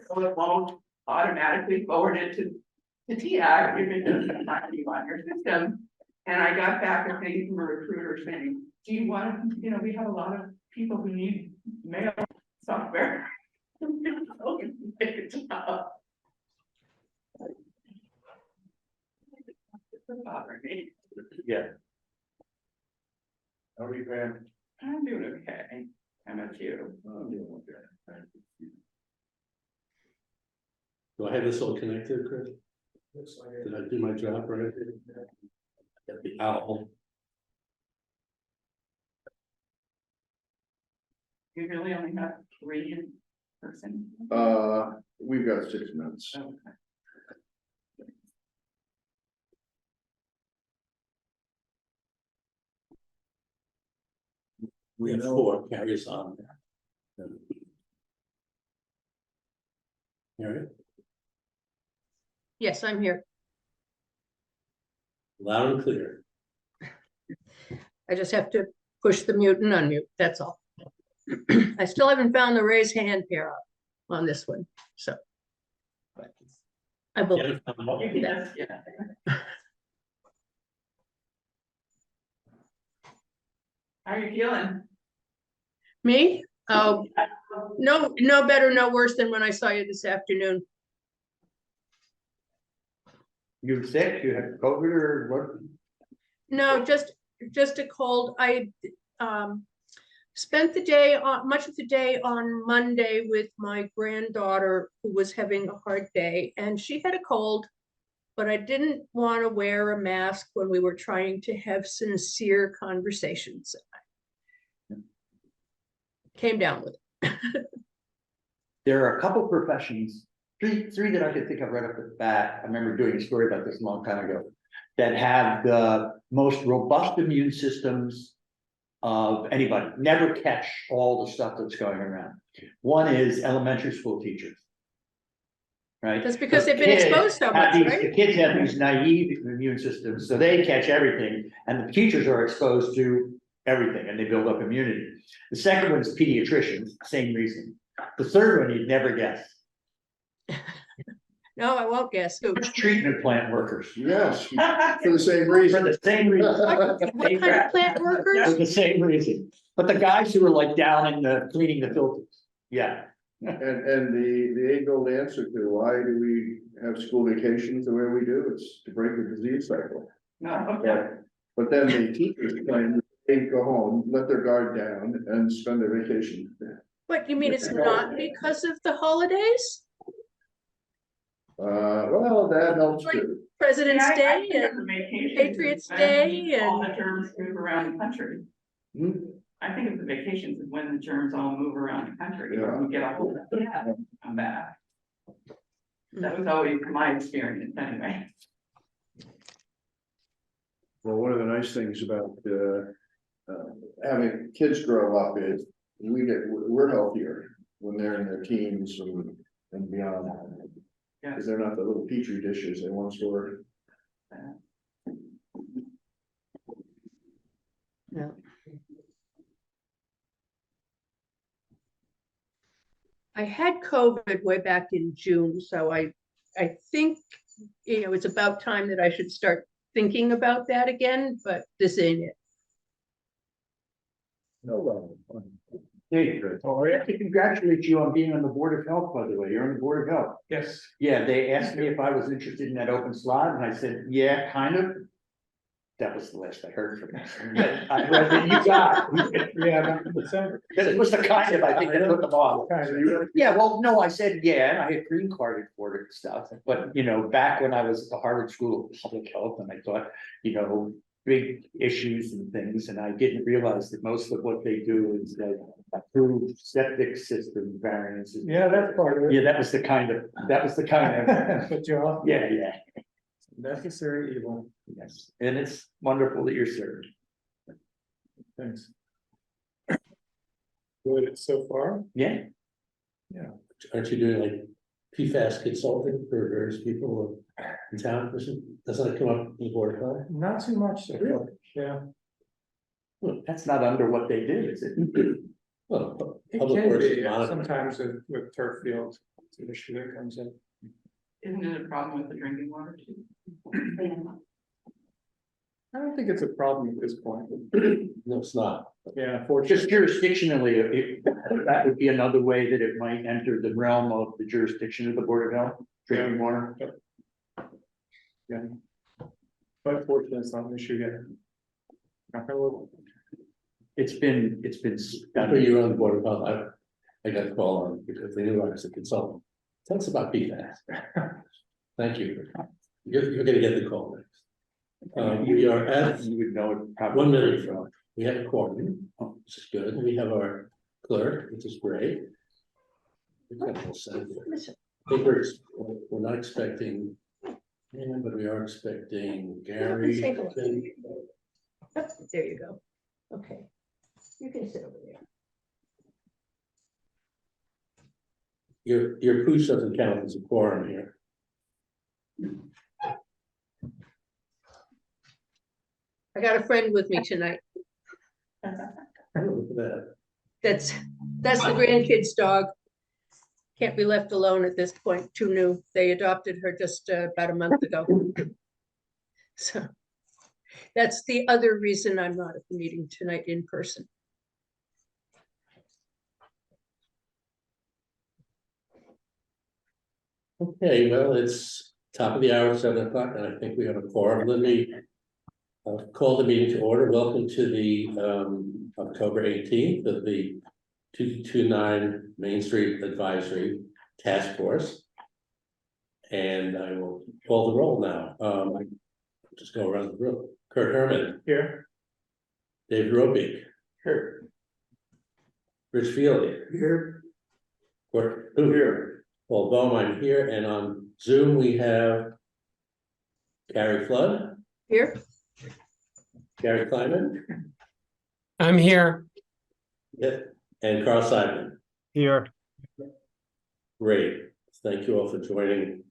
So it won't automatically forward it to TIAC, even though it's not be on your system. And I got back a thing from a recruiter saying, do you want, we have a lot of people who need mail software. Yeah. How are you, Pam? I'm doing okay. How about you? I'm doing okay. Thank you. Do I have this all connected, Chris? Did I do my job right? Got the owl. You really only have 3 in person? We've got 6 minutes. Okay. We have 4 carriers on there. All right, Yes, I'm here. loud and clear. I just have to push the mute and unmute, that's all. I still haven't found the raise hand pair up on this one, so. I will. Yeah, Yeah. How are you feeling? Me? Oh, no better, no worse than when I saw you this afternoon. You're sick? You have COVID or what? No, just a cold. I spent the day much of the day on Monday with my granddaughter who was having a hard day, and she had a cold, but I didn't want to wear a mask when we were trying to have sincere conversations. Came down with it. There are a couple professions, three that I could think of right off the bat. I remember doing a story about this a long time ago, that have the most robust immune systems of anybody, never catch all the stuff that's going around. One is elementary school teachers. Right? That's because The they've been kids exposed so have much, these- right? The kids have these naive immune systems, so they catch everything, and the teachers are exposed to everything, and they build up immunity. The second one is pediatricians, same reason. The third one you'd never guess, No, I won't guess who. treatment plant workers. Yes, for the same For reason. the same reason, What kind of plant for workers? the same reason. But the guys who are like down in the cleaning the filters, yeah. And the age-old answer to why do we have school vacations the way we do, it's to break the disease cycle. No. But then the teachers claim they go home, let their guard down and spend their vacation. What, you mean it's not because of the holidays? Well, that helps too. President's I Day think of and the vacations Patriots as when Day all and- the germs move around the country. Hmm? I think of the vacations as when the germs all move around the country, or we get a hold of them, come back. That was always my experience anyway. Well, one of the nice things about having kids grow up is we're healthier when they're in their teens and beyond. Because they're not the little petri dishes they once were. Yeah. I had COVID way back in June, so I think, it's about time that I should start thinking about that again, but this ain't it. No, Hey, I have to congratulate you on being on the Board of Health, by the way. You're on the Board of Health. Yes. Yeah, they asked me if I was interested in that open slot, and I said, yeah, kind of. That was the last I heard from them. You got it. Yeah, back in December. It was the kind of, I think, that put them off. Yeah, well, no, I said, yeah, and I had green carded for it and stuff, but, back when I was at the Harvard School of Public Health, and I thought, big issues and things, and I didn't realize that most of what they do is like approve septic system variances. Yeah, that's part of it. Yeah, that was the kind of, But you're off. yeah, Necessary evil. yes, and it's wonderful that you're served. Thanks. Good so far? Yeah. Yeah. Aren't you doing like PFAS consulting for various people in town? Doesn't it come up in the board of health? Not too much. Yeah. Well, that's not under what they do, is it? Well, It Public can Works be, is monitoring. sometimes with turf fields, it's an issue that comes in. Isn't it a problem with the drinking water too? I don't think it's a problem at this point. No, it's not. Yeah, Just jurisdictionally, that would be another way that it might enter the realm of the jurisdiction of the Board of Health, drinking water. but fortunately, it's not an issue yet. Knock on wood. It's been. After you were on the Board of Health, I got a call on because they knew I was a consultant. Tell us about PFAS. Thank you. You're gonna get the call next. We are at You would know it probably. 1 minute from, we have a quorum, which is good. We have our clerk, which is great. We've got a whole set of papers. We're not expecting, but we are expecting Gary. Take a look. Yep, there you go. Okay. You can sit over there. Your push doesn't count as a quorum here. I got a friend with me tonight. Oh, look at that. That's the grandkid's dog. Can't be left alone at this point, too new. They adopted her just about a month ago. So that's the other reason I'm not at the meeting tonight in person. Okay, well, it's top of the hour, 7 o'clock, and I think we have a quorum. Let me call the meeting to order. Welcome to the October 18th of the 229 Main Street Advisory Task Force. And I will call the roll now. Just go around the room. Kurt Herman, Here. Dave Roby, Sure. Rich Field, Here. Court here, Paul Bohm, I'm here, and on Zoom we have Gary Flood, Here, Gary Kleiman, I'm here. yeah, and Carl Simon. Here. Great, thank you all for joining.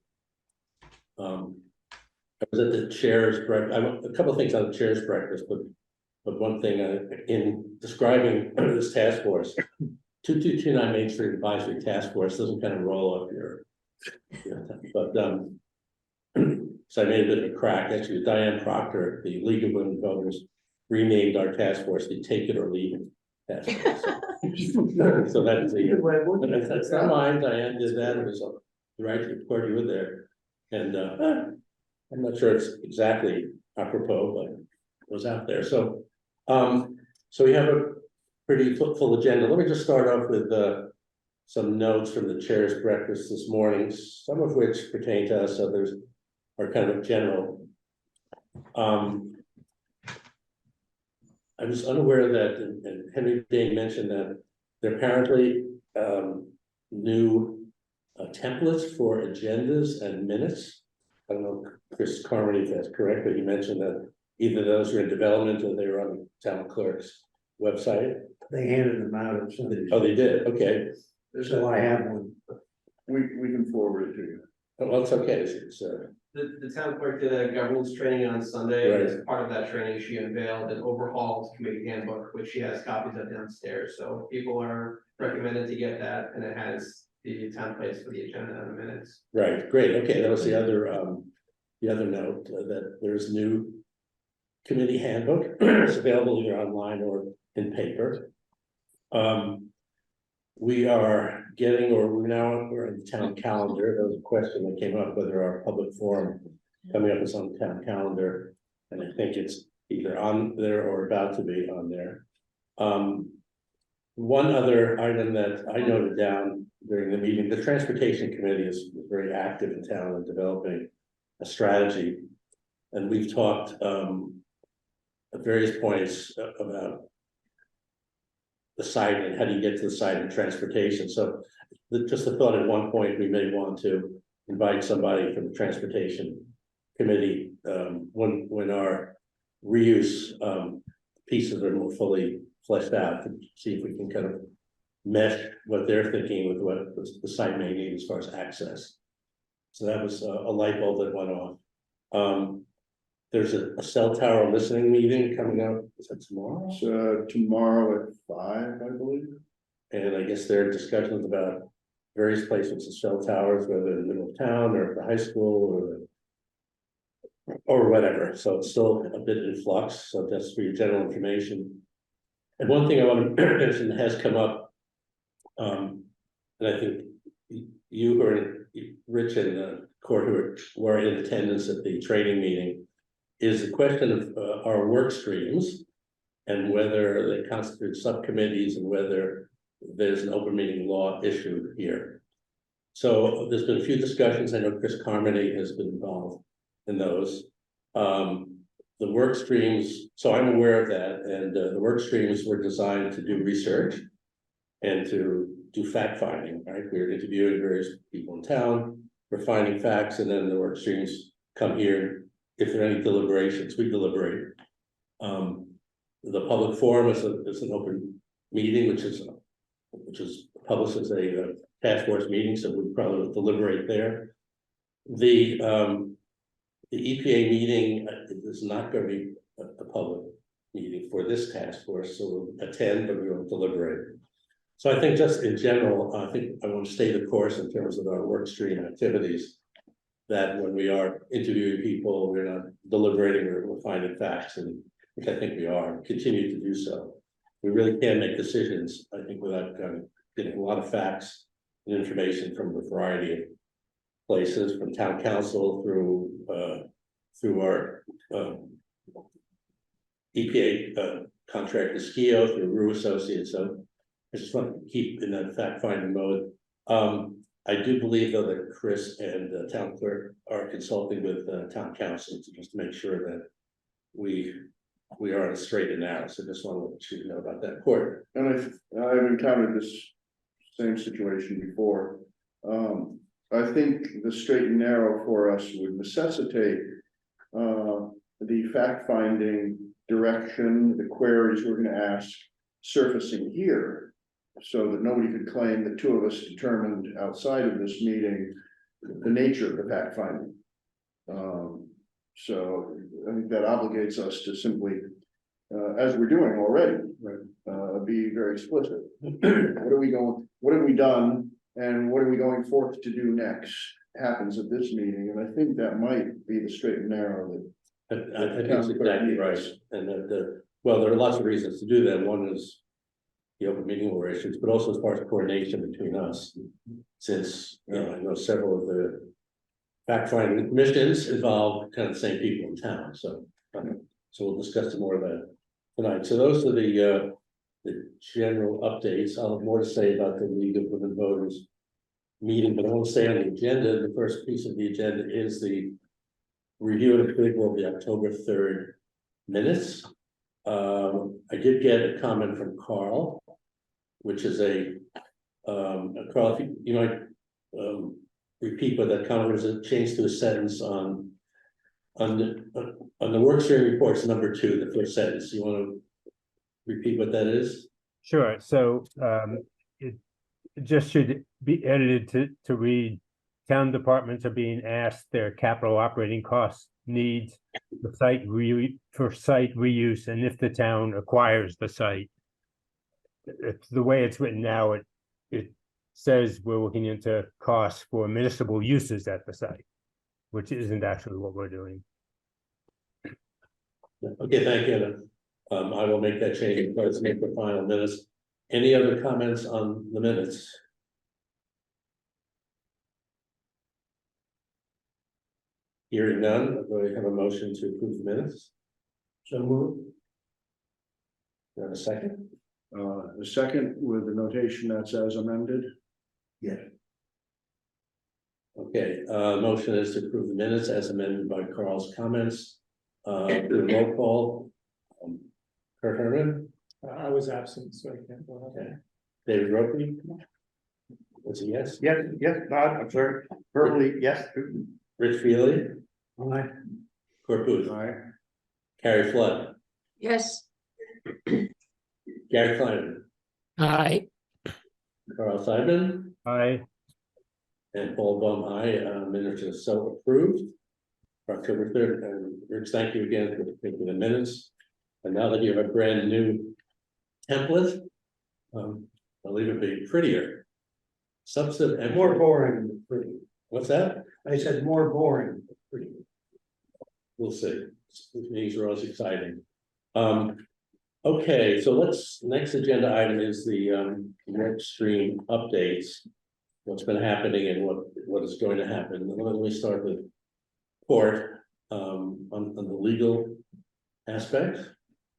I was at the chair's breakfast, a couple of things on the chair's breakfast, but one thing in describing this task force, 2229 Main Street Advisory Task Force doesn't kind of roll up your, but so I made a bit of a crack. Actually, Diane Proctor, the League of Women Voters, renamed our task force the Take It or Leave It task force. So that's that's not mine. Diane did that. It was right before you were there, and I'm not sure it's exactly apropos, but it was out there. So, so we have a pretty full agenda. Let me just start off with some notes from the chair's breakfast this morning, some of which pertain to us, others are kind of general. I was unaware that, and Henry Dane mentioned that there are apparently new templates for agendas and minutes. I don't know, Chris Carmody, if that's correct, but he mentioned that either those are in development or they were on the town clerk's website. They handed them out or something. Oh, they did, okay. So I have one. We can forward it to you. Oh, well, it's okay, The town clerk did a governance training on Sunday, and Right. as part of that training, she unveiled an overhauled committee handbook, which she has copies of downstairs, so people are recommended to get that, and it has the templates for the agenda and the minutes. right, great, okay, that was the other note, that there's new committee handbook, it's available either online or in paper. We are getting, or we're in the town calendar. There was a question that came up whether our public forum coming up is on the town calendar. And I think it's either on there or about to be on there. One other item that I noted down during the meeting, the transportation committee is very active in town in developing a strategy. And we've talked at various points about the site and how do you get to the site and transportation. So just a thought at one point, we may want to invite somebody from the transportation committee when our reuse pieces are more fully fleshed out to see if we can kind of mesh what they're thinking with what the site may need as far as access. So that was a light bulb that went off. There's a cell tower listening meeting coming up. Is that tomorrow? It's tomorrow at 5, I believe. And I guess there are discussions about various placements of cell towers, whether in the middle of town or at the high school or whatever. So it's still a bit in flux. So that's for your general information. And one thing I want to mention has come up, and I think you or Rich and Court who were in attendance at the training meeting, is the question of our work streams and whether they constitute subcommittees and whether there's an open meeting law issue here. So there's been a few discussions. I know Chris Carmody has been involved in those. The work streams, so I'm aware of that, and the work streams were designed to do research and to do fact finding, right? We're interviewing various people in town, we're finding facts, and then the work streams come here. If there are any deliberations, we deliberate. The public forum is an open meeting, which is published as a task force meeting, so we probably will deliberate there. The EPA meeting is not going to be a public meeting for this task force, so we'll attend, but we won't deliberate. So I think just in general, I think I want to stay the course in terms of our work stream activities, that when we are interviewing people, we're not deliberating, we're finding facts, and which I think we are, continue to do so. We really can make decisions, I think, without getting a lot of facts and information from a variety of places, from town council through our EPA contractor SKIO, through RU Associates. So I just want to keep in that fact finding mode. I do believe though that Chris and the town clerk are consulting with town council to just make sure that we are on a straight and narrow. So just want to let you know about that. Court. And I've encountered this same situation before. I think the straight and narrow for us would necessitate the fact-finding direction, the queries we're going to ask surfacing here, so that nobody could claim that two of us determined outside of this meeting the nature of the fact-finding. So I think that obligates us to simply, as we're doing already, be very explicit. What have we done, and what are we going forth to do next happens at this meeting, and I think that might be the straight and narrow that. I think that's exactly right. And well, there are lots of reasons to do that. One is the open meeting law issues, but also as part of coordination between us. Since, you know, I know several of the fact-finding commissions involve kind of the same people in town, so we'll discuss some more of that tonight. So those are the general updates. I'll have more to say about the League of Women Voters meeting, but I want to say on the agenda, the first piece of the agenda is the review and approval of the October 3rd minutes. I did get a comment from Carl, which is Carl, if you might repeat what that comment was. It changed to a sentence on the workstream reports number 2, the first sentence. You want to repeat what that is? Sure. So it just should be edited to read: town departments are being asked their capital operating costs needs for site reuse, and if the town acquires the site. It's the way it's written now. It says we're looking into costs for municipal uses at the site, which isn't actually what we're doing. Okay, thank you. I will make that change. Let's make the final minutes. Any other comments on the minutes? Hearing none, we have a motion to approve the minutes. So moved. Do I have a second? The second with the notation that's as amended. Yeah. Okay, motion is to approve the minutes as amended by Carl's comments. The roll call. Kurt Herman. I was absent, so I can't go ahead. Okay. David Ropey. Was he yes? Yes, nod, I'm sorry, verbally, yes. Rich Feely. Aye. Court Booth. Aye. Carrie Flood. Yes, Gary Klein. aye, Carl Simon. Aye. And Paul Baum, aye. Minutes are so approved. For October 3rd, and Rich, thank you again for taking the minutes. And now that you have a brand new template, I'll leave it be prettier. Substantive and More boring than pretty. what's that? I said more boring than pretty. We'll see. These meetings are always exciting. Okay, so next agenda item is the work stream updates. What's been happening and what is going to happen. Let me start with Port, on the legal aspect.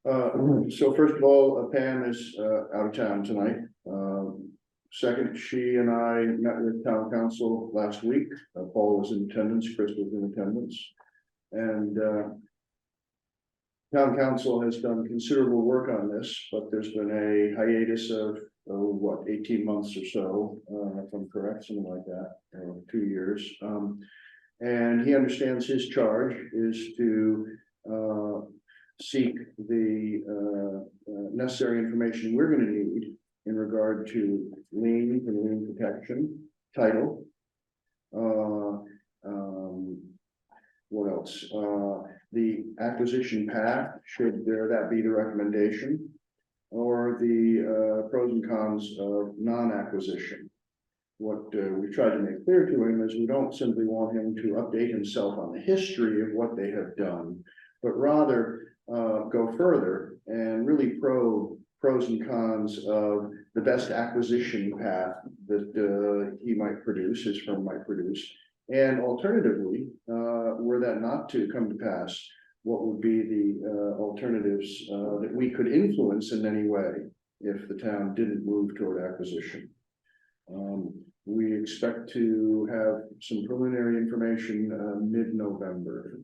So first of all, Pam is out of town tonight. Second, she and I met with town council last week. Paul was in attendance, Chris was in attendance. And town council has done considerable work on this, but there's been a hiatus of, 18 months or so, if I'm correct, something like that, 2 years. And he understands his charge is to seek the necessary information we're gonna need in regard to lien and lien protection, title. What else? The acquisition path, should that be the recommendation? Or the pros and cons of non-acquisition. What we tried to make clear to him is we don't simply want him to update himself on the history of what they have done, but rather go further and really probe pros and cons of the best acquisition path that he might produce, his firm might produce. And alternatively, were that not to come to pass, what would be the alternatives that we could influence in any way if the town didn't move toward acquisition? We expect to have some preliminary information mid-November.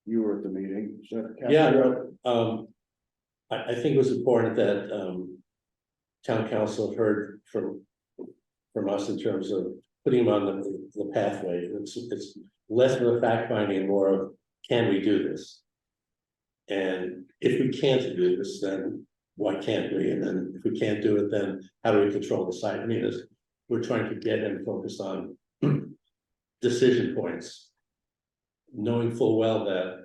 You were at the meeting. Is that Catherine? Yeah, I think it was important that town council heard from us in terms of putting him on the pathway. It's less of a fact finding and more of, can we do this? And if we can't do this, then why can't we? And then if we can't do it, then how do we control the site? I mean, we're trying to get him focused on decision points, knowing full well that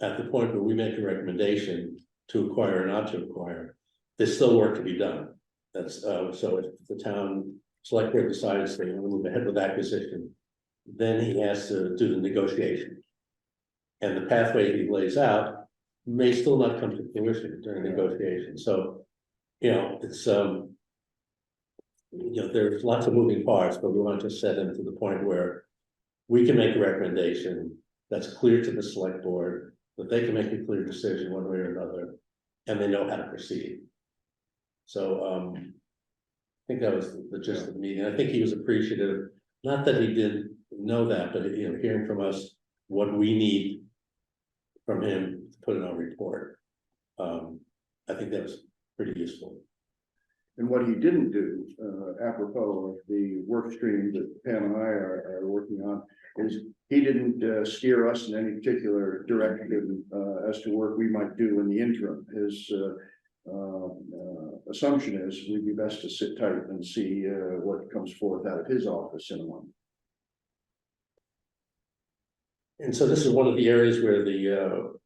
at the point where we make a recommendation to acquire or not to acquire, there's still work to be done. That's so if the town select board decides they want to move ahead with acquisition, then he has to do the negotiation. And the pathway he lays out may still not come to fruition during negotiation. So, it's there's lots of moving parts, but we want to set him to the point where we can make a recommendation that's clear to the select board, that they can make a clear decision one way or another, and they know how to proceed. So I think that was the gist of the meeting. I think he was appreciative, not that he didn't know that, but hearing from us what we need from him to put in our report. I think that was pretty useful. And what he didn't do, apropos of the work stream that Pam and I are working on, is he didn't steer us in any particular direction as to work we might do in the interim. His assumption is we'd be best to sit tight and see what comes forth out of his office in a month. And so this is one of the areas where the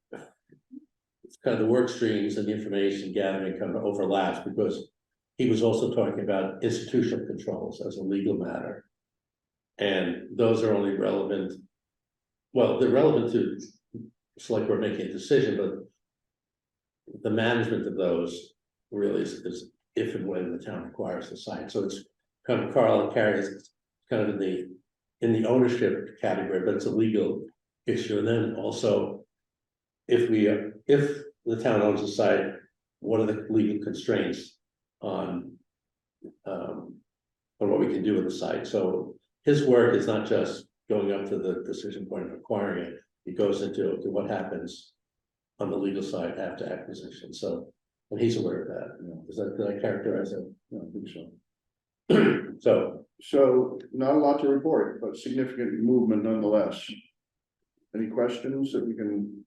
kind of the work streams and the information gathering kind of overlaps, because he was also talking about institutional controls as a legal matter. And those are only relevant, well, they're relevant to select board making a decision, but the management of those really is if and when the town acquires the site. So it's kind of Carl and Carrie is kind of in the ownership category, but it's a legal issue. And then also, if the town owns the site, what are the legal constraints on what we can do with the site? So his work is not just going up to the decision point of acquiring it. It goes into what happens on the legal side after acquisition. So, and he's aware of that. Did I characterize it? No, I think so. So not a lot to report, but significant movement nonetheless. Any questions that we can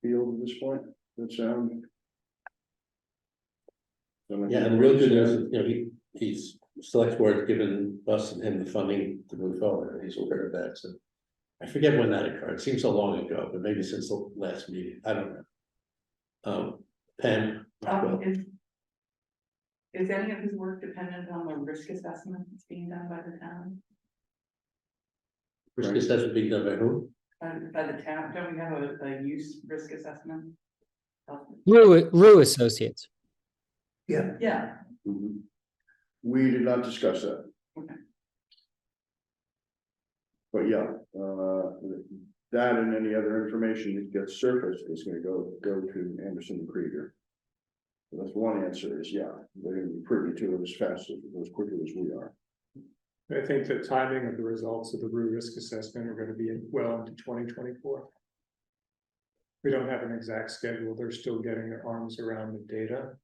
field at this point? That sound? Yeah, and the real good news is, he's select board given us and him the funding to move forward, and he's aware of that. So I forget when that occurred. It seems so long ago, but maybe since the last meeting. I don't know. Pam. Is any of his work dependent on the risk assessment that's being done by the town? Risk assessment being done by who? By the town, don't we have a use risk assessment? Rue Associates. Yeah, Mhm. We did not discuss that. Okay. But yeah, that and any other information that gets surfaced is gonna go to Anderson and Krieger. So that's one answer is, yeah, they're gonna be privy to it as quickly as we are. I think the timing of the results of the Rue risk assessment are gonna be well into 2024. We don't have an exact schedule. They're still getting their arms around the data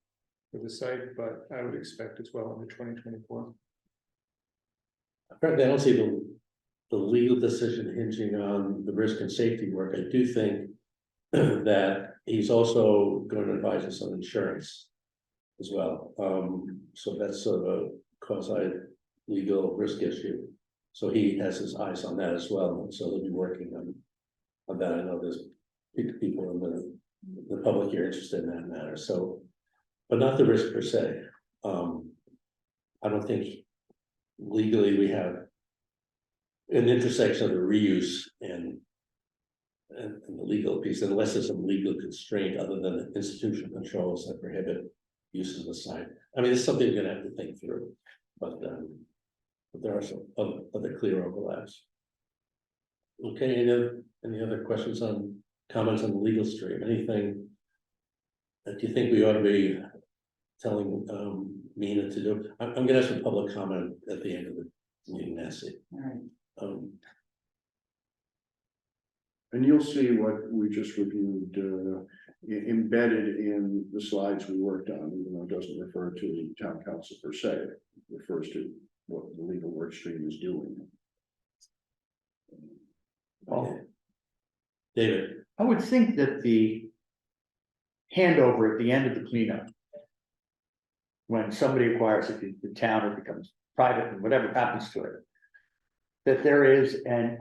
for the site, but I would expect it's well into 2024. Frankly, I don't see the legal decision hinging on the risk and safety work. I do think that he's also going to advise us on insurance as well. So that's sort of a quasi legal risk issue. So he has his eyes on that as well. So he'll be working on that. I know there's people in the public here interested in that matter. So, but not the risk per se. I don't think legally we have an intersection of the reuse and the legal piece, unless there's some legal constraint other than the institutional controls that prohibit use of the site. I mean, it's something we're gonna have to think through, but there are some other clear overlaps. Okay, any other questions comments on the legal stream? Anything that you think we ought to be telling Mina to do? I'm gonna ask for public comment at the end of the meeting, Nancy. all right. And you'll see what we just reviewed, embedded in the slides we worked on, even though it doesn't refer to the town council per se, it refers to what the legal work stream is doing. Well, David, I would think that the handover at the end of the cleanup, when somebody acquires it, the town, it becomes private and whatever happens to it, that there is, and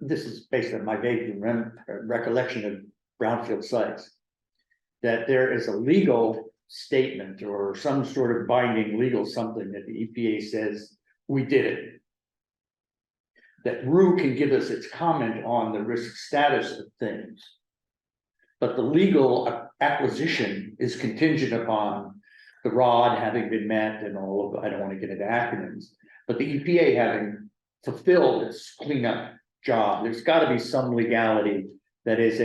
this is based on my vague recollection of brownfield sites, that there is a legal statement or some sort of binding legal something that the EPA says we did it. That Rue can give us its comment on the risk status of things. But the legal acquisition is contingent upon the ROD having been met and all of, I don't want to get into acronyms, but the EPA having fulfilled its cleanup job. There's got to be some legality that is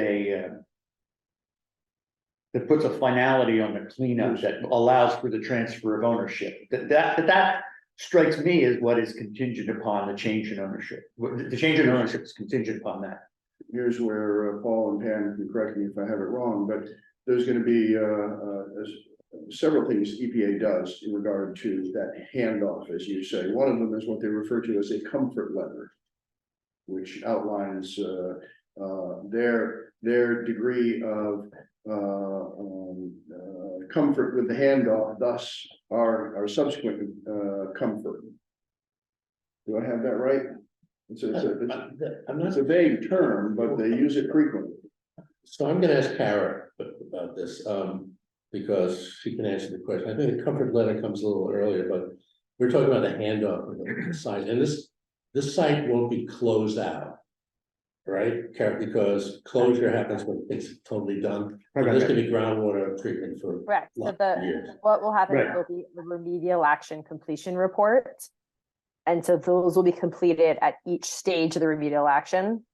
that puts a finality on the cleanup that allows for the transfer of ownership. That strikes me as what is contingent upon the change in ownership. The change in ownership is contingent upon that. Here's where Paul and Pam can correct me if I have it wrong, but there's going to be several things EPA does in regard to that handoff, as you say. One of them is what they refer to as a comfort letter, which outlines their degree of comfort with the handoff, thus our subsequent comfort. Do I have that right? It's a vague term, but they use it frequently. so I'm gonna ask Kara about this, because she can answer the question. I think the comfort letter comes a little earlier, but we're talking about a handoff of the site, and this site won't be closed out. Right, Kara, because closure happens when it's totally done. There's gonna be groundwater treatment for Correct. So lots of years. what will happen Right. will be a remedial action completion report. And so those will be completed at each stage of the remedial action.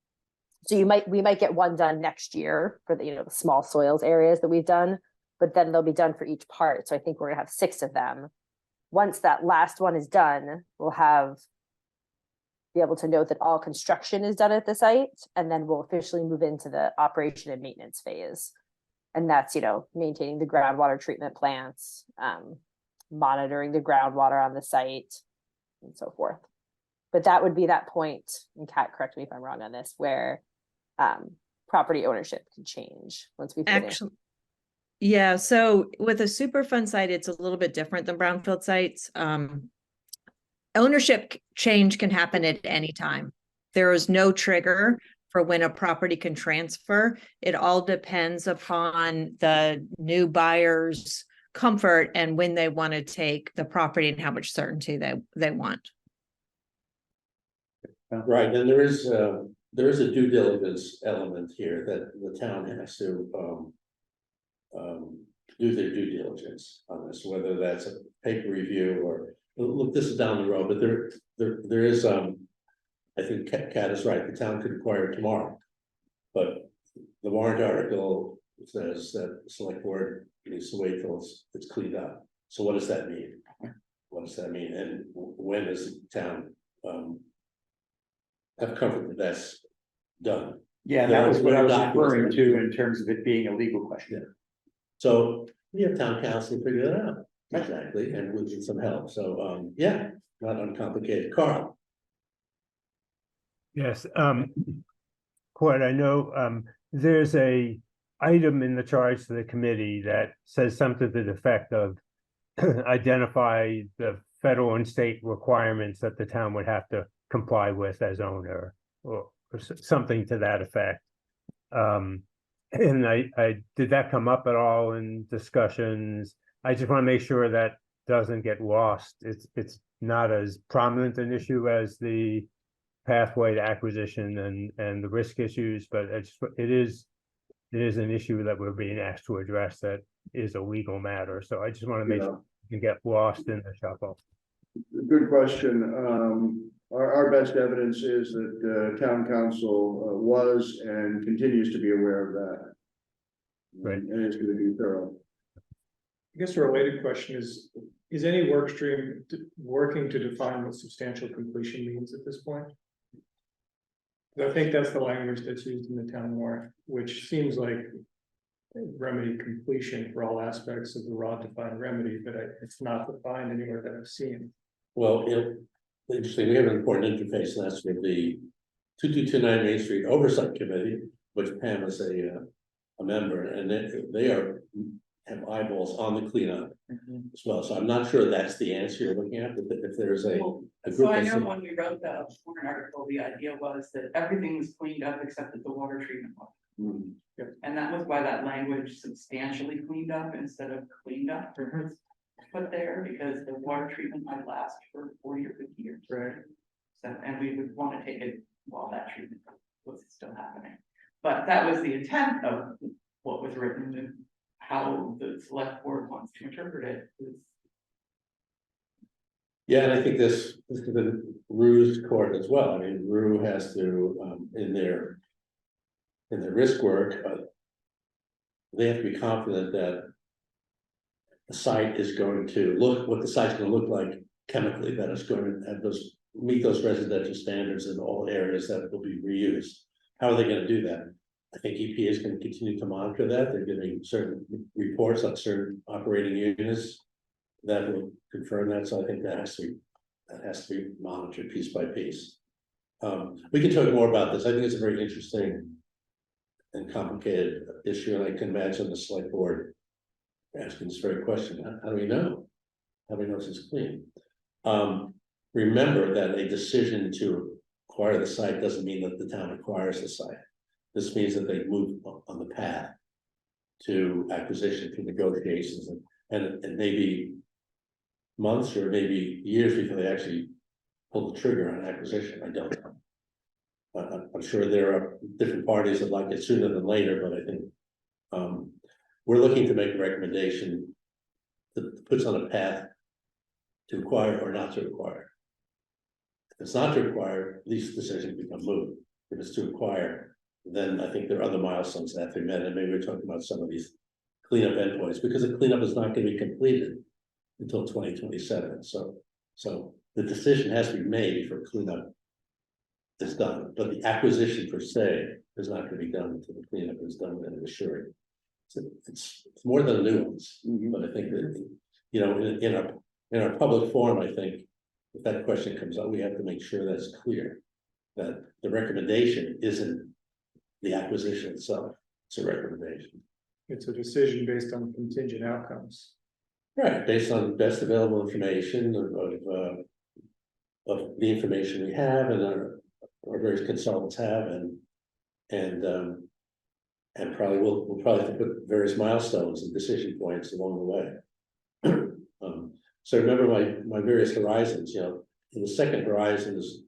So we might get one done next year for the small soils areas that we've done, but then they'll be done for each part. So I think we're gonna have 6 of them. Once that last one is done, we'll be able to note that all construction is done at the site, and then we'll officially move into the operation and maintenance phase. And that's, maintaining the groundwater treatment plants, monitoring the groundwater on the site, and so forth. But that would be that point, and Kat, correct me if I'm wrong on this, where property ownership can change once we finish. Actually, yeah, so with a Superfund site, it's a little bit different than brownfield sites. Ownership change can happen at any time. There is no trigger for when a property can transfer. It all depends upon the new buyer's comfort and when they want to take the property and how much certainty they want. Right, and there is a due diligence element here that the town has to do their due diligence on this, whether that's a paper review or, look, this is down the road, but there is, I think Kat is right, the town could acquire it tomorrow. But the warrant article says that the select board needs to wait till it's cleaned up. So what does that mean? What does that mean? And when does the town have comfort that that's done? Yeah, that was what I was referring to in terms of it being a legal question. So we have town council figure that out, exactly, and we need some help, so, yeah, not uncomplicated. Carl? Yes, Court, I know, there's a item in the charge to the committee that says something to the effect of identify the federal and state requirements that the town would have to comply with as owner, or something to that effect. And I did that come up at all in discussions? I just want to make sure that doesn't get lost. It's not as prominent an issue as the pathway to acquisition and the risk issues, but it is an issue that we're being asked to address that is a legal matter. So I just want to make sure it can get lost in the shuffle. Good question. Our best evidence is that town council was and continues to be aware of that. Right. And is going to be thorough. I guess a related question is any work stream working to define what substantial completion means at this point? I think that's the language that's used in the town warrant, which seems like remedy completion for all aspects of the raw defined remedy, but it's not defined anywhere that I've seen. Well, interesting, we have an important interface, and that's with the 2229 Main Street Oversight Committee, which Pam is a member, and they have eyeballs on the cleanup as well. So I'm not sure that's the answer you're looking at, but if there's a So group I that's- know when we wrote the warrant article, the idea was that everything was cleaned up except that the water treatment was. And that was why that language substantially cleaned up instead of cleaned up was put there, because the water treatment might last for 40 or 50 years. Right. So, and we would want to take it while that treatment was still happening. But that was the intent of what was written, and how the select board wants to interpret it is. Yeah, and I think this is the Rue's court as well. I mean, Rue has to, in their risk work, they have to be confident that the site is going to look, what the site's going to look like chemically, that it's going to have meet those residential standards in all areas that will be reused. How are they going to do that? I think EPA is going to continue to monitor that. They're giving certain reports on certain operating units that will confirm that. So I think that has to be monitored piece by piece. We can talk more about this. I think it's a very interesting and complicated issue, and I can imagine the select board asking this very question: how do we know? How do we know if it's clean? Remember that a decision to acquire the site doesn't mean that the town acquires the site. This means that they move on the path to acquisition, to negotiations, and maybe months or maybe years before they actually pull the trigger on acquisition. I don't know. I'm sure there are different parties that like it sooner than later, but I think we're looking to make a recommendation that puts on a path to acquire or not to acquire. If it's not to acquire, these decisions become moot. If it's to acquire, then I think there are other milestones that have to be met, and maybe we're talking about some of these cleanup endpoints, because the cleanup is not going to be completed until 2027. So the decision has to be made before cleanup is done, but the acquisition per se is not going to be done until the cleanup is done and assured. So it's more than a nuance, but I think that, you know, in our public forum, I think if that question comes up, we have to make sure that's clear, that the recommendation isn't the acquisition itself. It's a recommendation. It's a decision based on contingent outcomes. Right, based on best available information of the information we have and our various consultants have, and probably we'll probably have to put various milestones and decision points along the way. So remember my various horizons, you know, in the second horizon is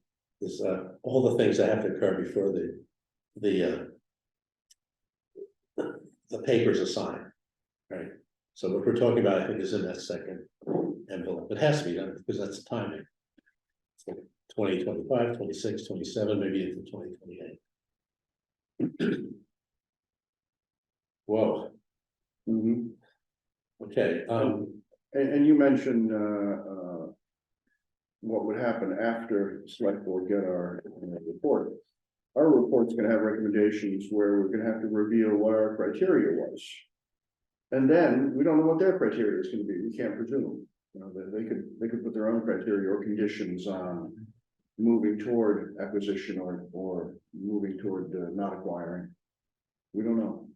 all the things that have to occur before the papers are signed, right? So what we're talking about, I think, is in that second envelope. It has to be done because that's the timing. So 2025, 26, 27, maybe into 2028. Whoa, Mhm. okay, And you mentioned, what would happen after select board get our report. Our report's gonna have recommendations where we're gonna have to reveal what our criteria was. And then we don't know what their criteria is gonna be. We can't presume. You know, they could put their own criteria or conditions on moving toward acquisition or moving toward not acquiring. We don't know.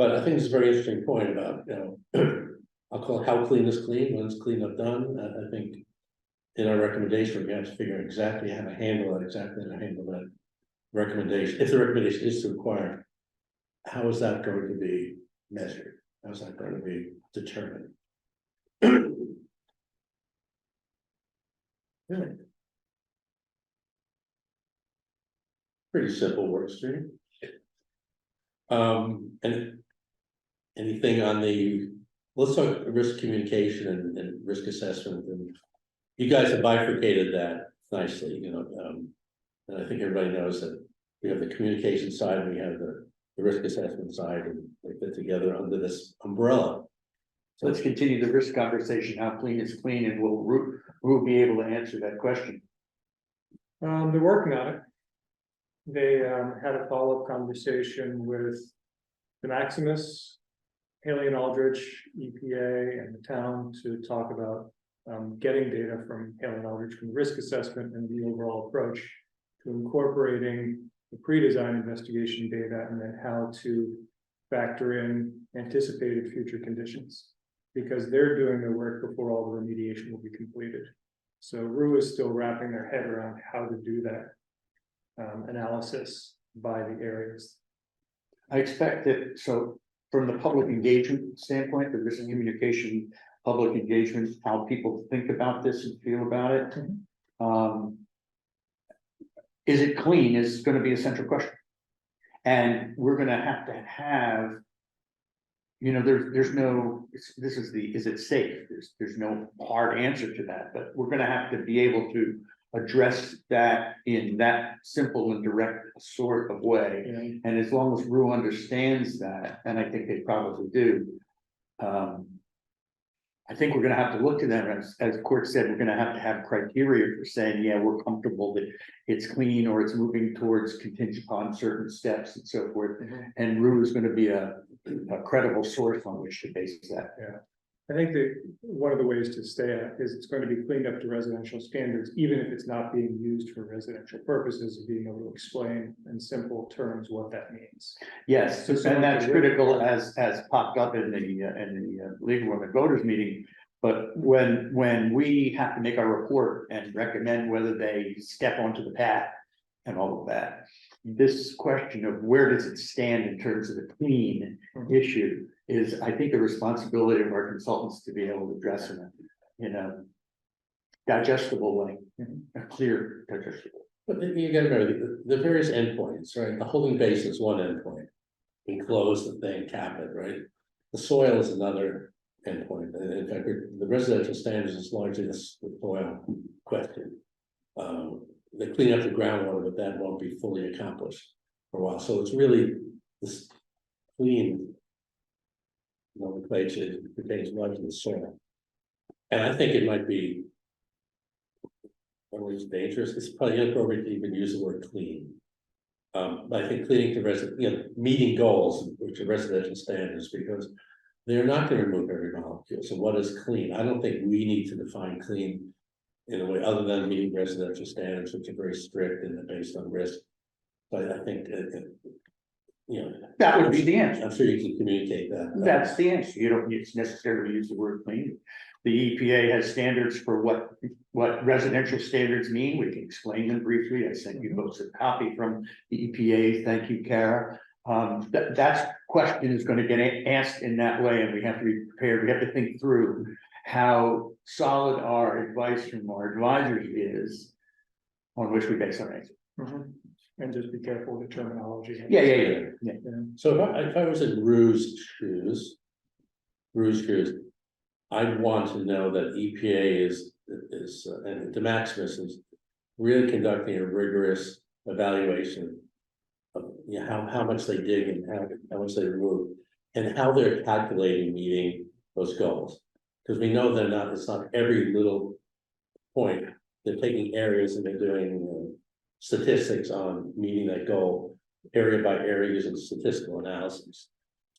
but I think it's a very interesting point about, you know, I'll call it how clean is clean, when's cleanup done. I think in our recommendation, we have to figure exactly how to handle that recommendation. If the recommendation is to acquire, how is that going to be measured? How is that going to be determined? Really? Pretty simple work stream. And anything on let's talk risk communication and risk assessment, and you guys have bifurcated that nicely, you know, and I think everybody knows that we have the communication side, and we have the risk assessment side, and they fit together under this umbrella. So let's continue the risk conversation, how clean is clean, and we'll be able to answer that question. They're working on it. They had a follow-up conversation with the Maximus, Haley and Aldrich, EPA, and the town to talk about getting data from Haley and Aldrich from the risk assessment and the overall approach to incorporating the pre-design investigation data, and then how to factor in anticipated future conditions, because they're doing their work before all the remediation will be completed. So RU is still wrapping their head around how to do that analysis by the areas. I expect that, so from the public engagement standpoint, the risk communication, public engagement, how people think about this and feel about it. Is it clean is gonna be a central question. And we're gonna have to have, you know, there's no, is it safe? There's no hard answer to that, but we're gonna have to be able to address that in that simple and direct sort of way. Yeah. And as long as RU understands that, and I think they probably do, I think we're gonna have to look to them, as Court said, we're gonna have to have criteria for saying, yeah, we're comfortable that it's clean or it's moving towards contingent upon certain steps and so forth. And RU is gonna be a credible source on which to base that. I think that one of the ways to stay at is it's going to be cleaned up to residential standards, even if it's not being used for residential purposes, of being able to explain in simple terms what that means. Yes, So and that's critical as popped up in the League of Women Voters meeting. But when we have to make our report and recommend whether they step onto the path and all of that, this question of where does it stand in terms of the clean issue is, I think, the responsibility of our consultants to be able to address in a digestible way, a clear, digestible. But you gotta remember, the various endpoints, right? The holding base is one endpoint. Enclose the thing, cap it, right? The soil is another endpoint. And in fact, the residential standards is largely the soil question. They clean up the groundwater, but that won't be fully accomplished for a while. So it's really this clean nomenclature pertains largely to the soil. And I think it might be always dangerous. It's probably inappropriate to even use the word clean. But I think cleaning to meeting goals, which are residential standards, because they're not going to remove every molecule. So what is clean? I don't think we need to define clean in a way other than meeting residential standards, which are very strict and based on risk. But I think that would be the answer. I'm sure you can communicate that. That's the answer. You don't necessarily use the word clean. The EPA has standards for what residential standards mean. We can explain them briefly. I sent you folks a copy from the EPA. Thank you, Kara. That question is gonna get asked in that way, and we have to be prepared, we have to think through how solid our advice from our advisors is on which we base our answer. Mhm. And just be careful with the terminology. Yeah. So if I was in Rue's shoes, I'd want to know that EPA is, and DeMaximus is really conducting a rigorous evaluation of, you know, how much they dig and how much they remove, and how they're calculating meeting those goals. Because we know it's not every little point, they're taking areas and they're doing statistics on meeting that goal, area by area using statistical analysis.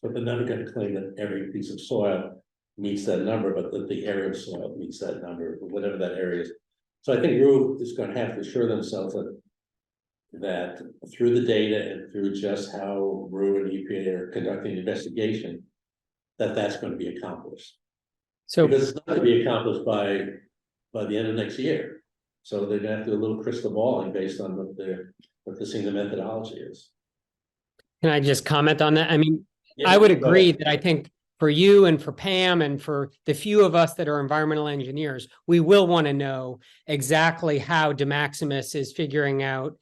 But they're never gonna claim that every piece of soil meets that number, but that the area of soil meets that number, whatever that area is. So I think Rue is gonna have to assure themselves that through the data and through just how Rue and EPA are conducting the investigation, that's gonna be accomplished. So, Because it's not gonna be accomplished by the end of next year. So they're gonna have to do a little crystal balling based on what they're seeing the methodology is. can I just comment on that? I mean, Yeah, I would go agree ahead. that I think for you and for Pam and for the few of us that are environmental engineers, we will want to know exactly how DeMaximus is figuring out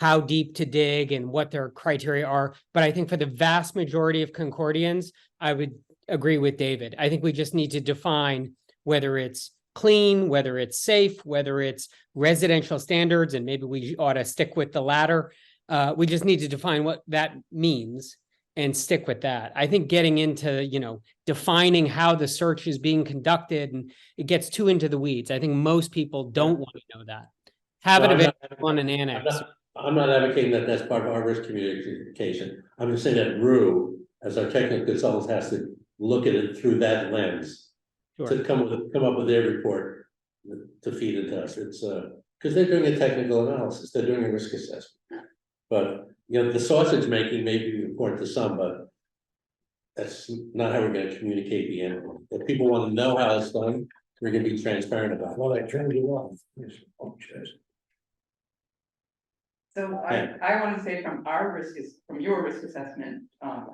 how deep to dig and what their criteria are. But I think for the vast majority of Concordians, I would agree with David. I think we just need to define whether it's clean, whether it's safe, whether it's residential standards, and maybe we ought to stick with the latter. We just need to define what that means and stick with that. I think getting into, defining how the search is being conducted, and it gets too into the weeds. I think most people don't want to know that. Have it available on an annex. I'm not advocating that that's part of our risk communication. I'm just saying that Rue, as our technical consultants, has to look at it through that lens. Sure. To come up with their report to feed it to us. It's because they're doing a technical analysis, they're doing a risk assessment. But the sausage making may be important to some, but that's not how we're going to communicate the end. If people want to know how it's done, we're going to be transparent about it. Well, I turned you off. So I want to say from your risk assessment,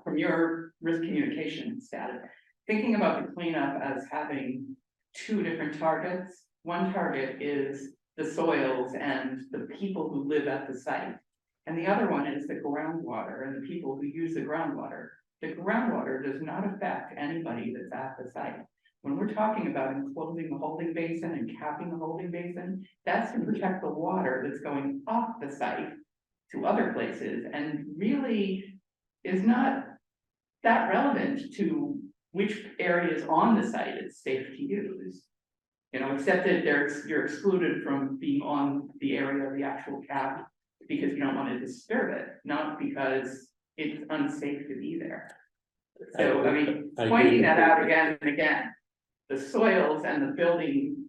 from your risk communication status, thinking about the cleanup as having two different targets. One target is the soils and the people who live at the site. And the other one is the groundwater and the people who use the groundwater. The groundwater does not affect anybody that's at the site. When we're talking about enclosing the holding basin and capping the holding basin, that's to protect the water that's going off the site to other places, and really is not that relevant to which areas on the site it's safe to use. Except that you're excluded from being on the area of the actual cap because you don't want to disturb it, not because it's unsafe to be there. So, I pointing that out again and again, the soils and the building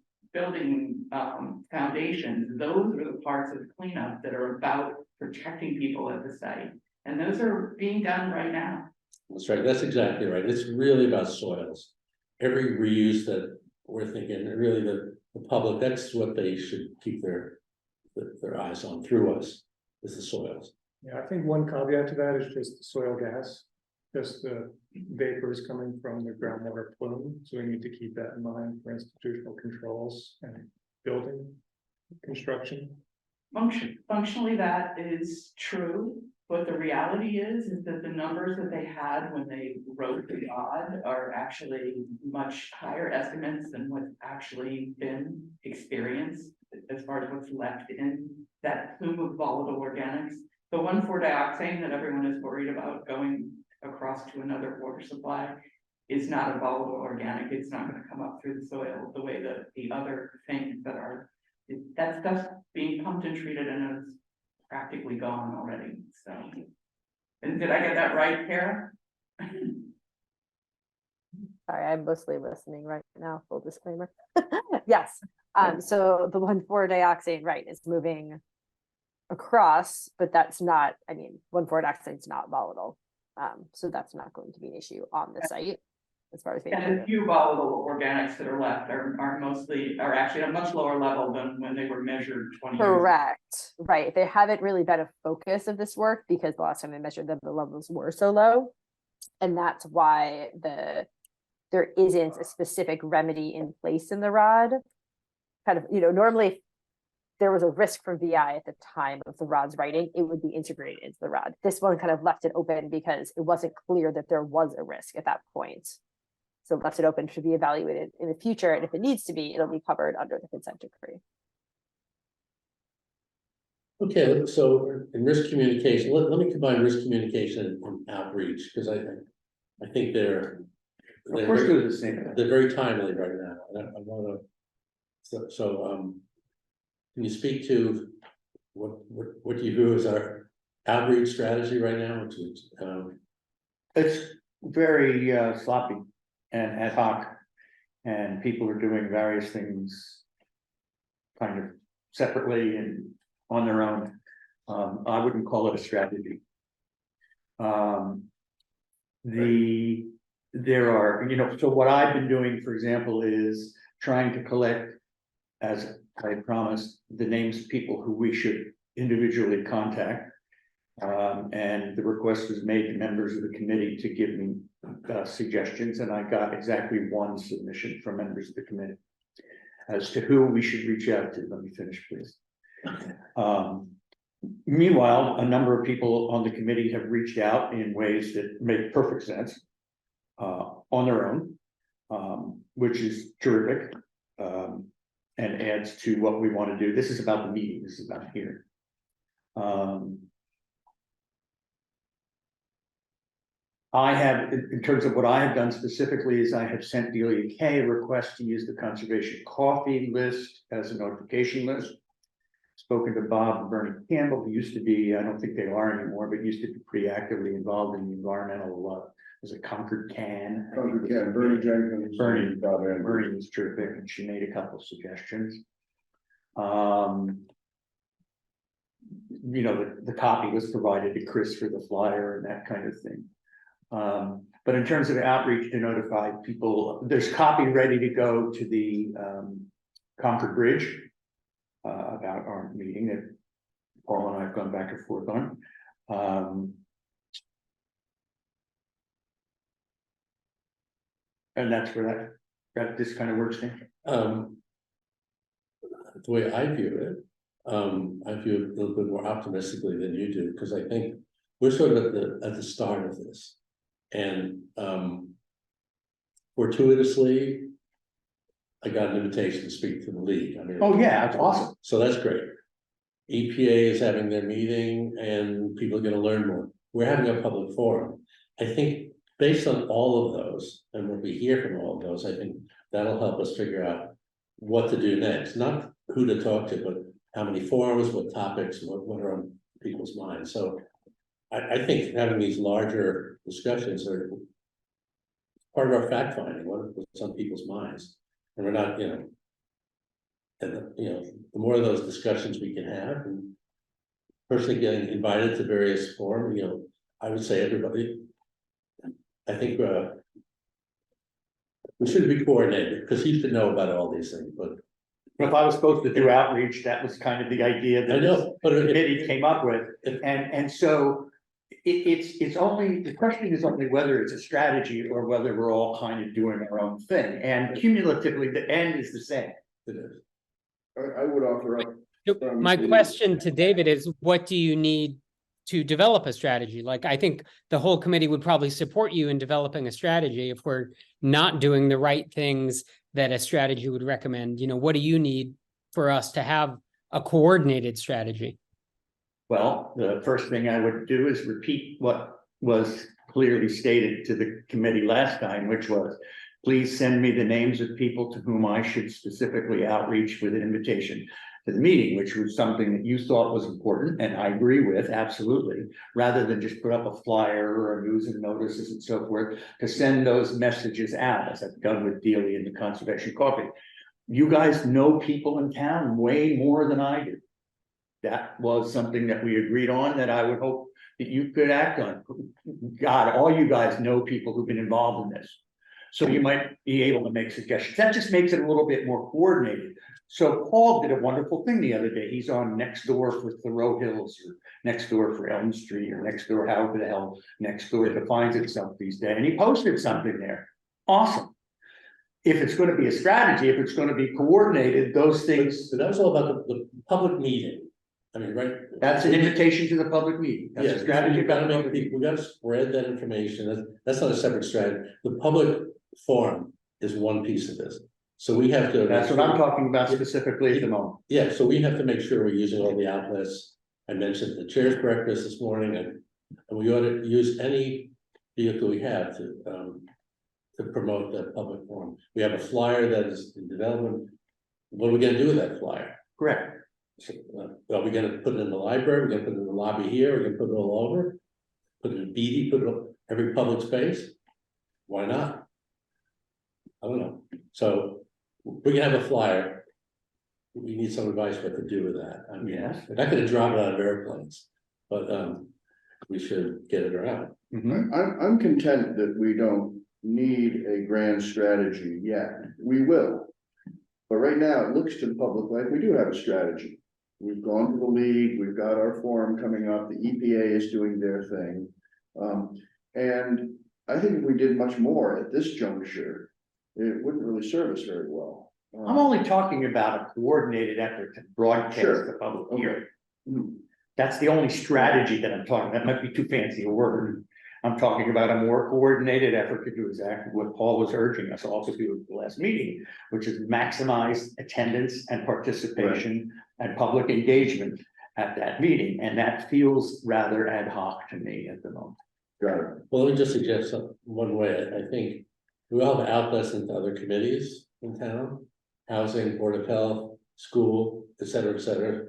foundations, those are the parts of the cleanup that are about protecting people at the site. And those are being done right now. That's right. That's exactly right. It's really about soils. Every reuse that we're thinking, really the public, that's what they should keep their eyes on through us, is the soils. Yeah, I think one caveat to that is just the soil gas, just the vapors coming from the groundwater plume. So we need to keep that in mind for institutional controls and building construction. Functionally, that is true. But the reality is that the numbers that they had when they wrote the GOD are actually much higher estimates than what's actually been experienced as far as what's left in that plume of volatile organics. The 1,4-dioxane that everyone is worried about going across to another water supply is not a volatile organic. It's not going to come up through the soil the way that the other things that are, that stuff's being pumped and treated and it's practically gone already. So, and did I get that right, Kara? Sorry, I'm mostly listening right now, full disclaimer. Yes, so the 1,4-dioxane, right, is moving across, but that's not, 1,4-dioxane is not volatile. So that's not going to be an issue on the site. as far as. And the few volatile organics that are left are actually at a much lower level than when they were measured 20 years ago. Correct, right. They haven't really been a focus of this work because the last time they measured them, the levels were so low. And that's why there isn't a specific remedy in place in the ROD. Kind of, normally if there was a risk for VI at the time of the ROD's writing, it would be integrated into the ROD. This one kind of left it open because it wasn't clear that there was a risk at that point. So left it open to be evaluated in the future. And if it needs to be, it'll be covered under the consent decree. Okay, so in risk communication, let me combine risk communication and outreach, because I think they're they're the same. they're very timely right now. And I wanna, can you speak to what you view as our outreach strategy right now? It's very sloppy and ad hoc, and people are doing various things kind of separately and on their own. I wouldn't call it a strategy. There are, so what I've been doing, for example, is trying to collect, as I promised, the names of people who we should individually contact. And the request was made to members of the committee to give me suggestions, and I got exactly one submission from members of the committee as to who we should reach out to. Let me finish, please. Meanwhile, a number of people on the committee have reached out in ways that make perfect sense on their own, which is terrific, and adds to what we want to do. This is about the meeting. This is about here. I have, in terms of what I have done specifically, is I have sent Delia Kay a request to use the conservation coffee list as a notification list. Spoken to Bob and Bernie Campbell, who used to be, I don't think they are anymore, but used to be pretty actively involved in the environmental, as a Concord Can. Bernie Jenkins. Bernie was terrific, and she made a couple of suggestions. The copy was provided to Chris for the flyer and that kind of thing. But in terms of outreach to notify people, there's copy ready to go to the Concord Bridge about our meeting that Paul and I have gone back and forth on. And that's where that this kind of works in. The way I view it, I view it a little bit more optimistically than you do, because I think we're sort of at the start of this. And fortuitously, I got an invitation to speak to the league. I mean, Oh yeah, that's awesome. so that's great. EPA is having their meeting and people are gonna learn more. We're having a public forum. I think based on all of those and what we hear from all of those, I think that'll help us figure out what to do next. Not who to talk to, but how many forums, what topics, what are on people's minds. So I think having these larger discussions are part of our fact finding, what's on people's minds. And we're not, the more of those discussions we can have, and personally getting invited to various forums, I would say everybody, I think we should be coordinated, because you should know about all these things, but. If I was supposed to do outreach, that was kind of the idea that I know, but the committee came up with, and so it's only, the question is only whether it's a strategy or whether we're all kind of doing our own thing, and cumulatively, the end is the same. it is. I would offer up. My question to David is, what do you need to develop a strategy? Like, I think the whole committee would probably support you in developing a strategy if we're not doing the right things that a strategy would recommend. What do you need for us to have a coordinated strategy? Well, the first thing I would do is repeat what was clearly stated to the committee last time, which was, please send me the names of people to whom I should specifically outreach with an invitation to the meeting, which was something that you thought was important, and I agree with, absolutely, rather than just put up a flyer or a news and notices and so forth, to send those messages out, as I've done with Dealey and the Conservation Coffee. You guys know people in town way more than I do. That was something that we agreed on, that I would hope that you could act on. God, all you guys know people who've been involved in this. So you might be able to make suggestions. That just makes it a little bit more coordinated. So Paul did a wonderful thing the other day. He's on next door for Thoreau Hills, or next door for Elm Street, or next door, however the hell next door defines itself these days. And he posted something there. Awesome. If it's gonna be a strategy, if it's gonna be coordinated, those things, So that was all about the public meeting. I mean, right? that's an invitation to the public meeting. That's Yeah, a strategy. you gotta about the make, public meeting. we gotta spread that information, that's not a separate strategy, the public forum is one piece of this. So we have to. That's what I'm talking about specifically at the moment. Yeah, so we have to make sure we're using all the outlets. I mentioned the chair's breakfast this morning, and we ought to use any vehicle we have to promote the public forum. We have a flyer that is in development. What are we gonna do with that flyer? Correct. So, are we gonna put it in the library? We're gonna put it in the lobby here, we're gonna put it all over? Put it in BD, put it in every public space? Why not? I don't know, so we can have a flyer. We need some advice what to do with that. I mean, Yes. I could have dropped it out of airplanes, but we should get it around. Mhm. I'm content that we don't need a grand strategy yet. We will. But right now, it looks to the public like we do have a strategy. We've gone to the league, we've got our forum coming up, the EPA is doing their thing. And I think if we did much more at this juncture, it wouldn't really serve us very well. I'm only talking about a coordinated effort to broadcast Sure. the public Okay. hearing. Mm. That's the only strategy that I'm talking, that might be too fancy a word. I'm talking about a more coordinated effort to do exactly what Paul was urging us all to do at the last meeting, which is maximize attendance and participation and public engagement at that meeting, and that feels rather ad hoc to me at the moment. Got it. Well, let me just suggest one way, I think we all have outlets into other committees in town, housing, board of health, school, et cetera, et cetera.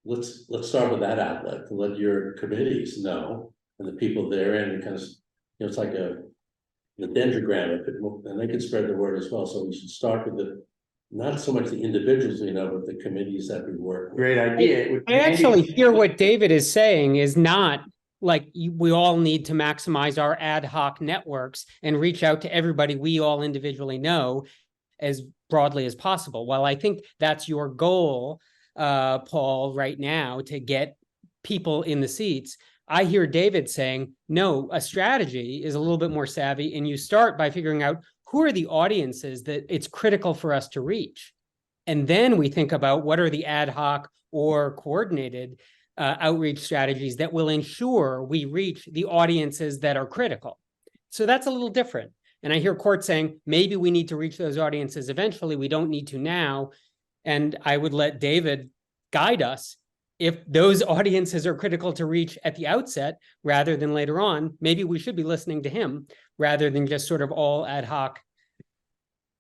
Let's start with that outlet to let your committees know, and the people there, and kind of, it's like the dendrogram, and they can spread the word as well, so we should start with not so much the individuals, but the committees that we work with. Great idea. It would- I actually hear what David is saying is not like we all need to maximize our ad hoc networks and reach out to everybody we all individually know as broadly as possible. While I think that's your goal, Paul, right now, to get people in the seats, I hear David saying, no, a strategy is a little bit more savvy, and you start by figuring out who are the audiences that it's critical for us to reach. And then we think about what are the ad hoc or coordinated outreach strategies that will ensure we reach the audiences that are critical. So that's a little different. And I hear Court saying, maybe we need to reach those audiences eventually. We don't need to now. And I would let David guide us. If those audiences are critical to reach at the outset, rather than later on, maybe we should be listening to him rather than just sort of all ad hoc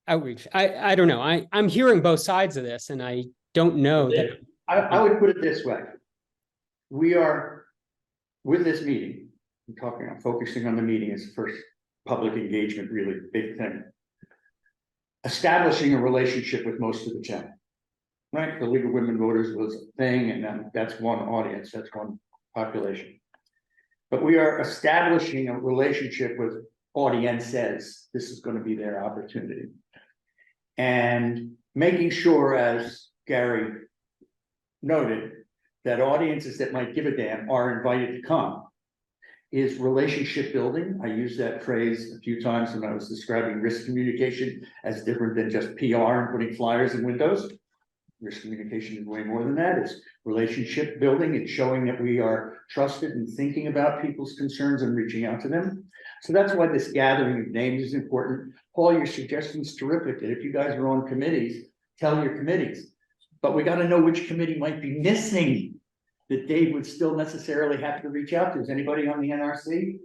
outreach. I don't know. I'm hearing both sides of this, and I don't know that. I would put it this way. We are, with this meeting, I'm focusing on the meeting as the first public engagement, really big thing. Establishing a relationship with most of the town. Right, the League of Women Voters was a thing, and that's one audience, that's one population. But we are establishing a relationship with audiences. This is going to be their opportunity. And making sure, as Gary noted, that audiences that might give a damn are invited to come is relationship building. I used that phrase a few times when I was describing risk communication as different than just PR and putting flyers in windows. Risk communication is way more than that. It's relationship building. It's showing that we are trusted and thinking about people's concerns and reaching out to them. So that's why this gathering of names is important. Paul, your suggestion is terrific. That if you guys are on committees, tell your committees. But we got to know which committee might be missing that Dave would still necessarily have to reach out to. Is anybody on the NRC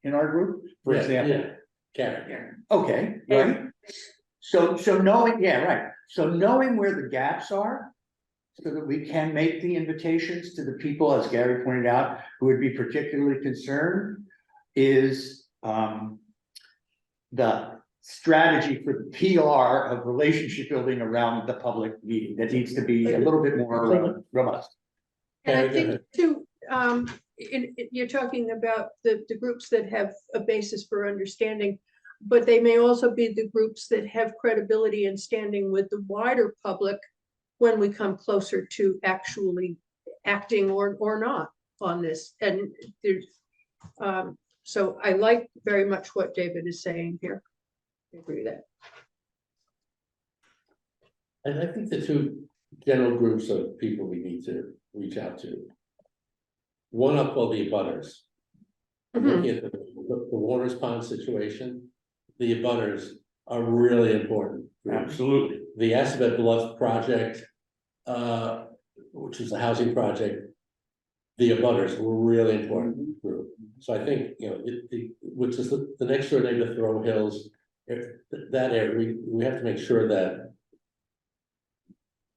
in our group, for example? Yeah, Karen. Okay, right. So knowing, yeah, right. So knowing where the gaps are, so that we can make the invitations to the people, as Gary pointed out, who would be particularly concerned, is the strategy for the PR of relationship building around the public meeting. That needs to be a little bit more robust. And I Go think ahead. too, you're talking about the groups that have a basis for understanding. but they may also be the groups that have credibility and standing with the wider public when we come closer to actually acting or not on this. And there's, so I like very much what David is saying here. I agree with that. And I think the two general groups of people we need to reach out to. One up all the abutters. Looking at the Waters Pond situation, the abutters are really important. Absolutely. The Assabet Bluff project, which is a housing project, the abutters were really important group. So I think, you know, which is the next door neighbor, Thoreau Hills, that area, we have to make sure that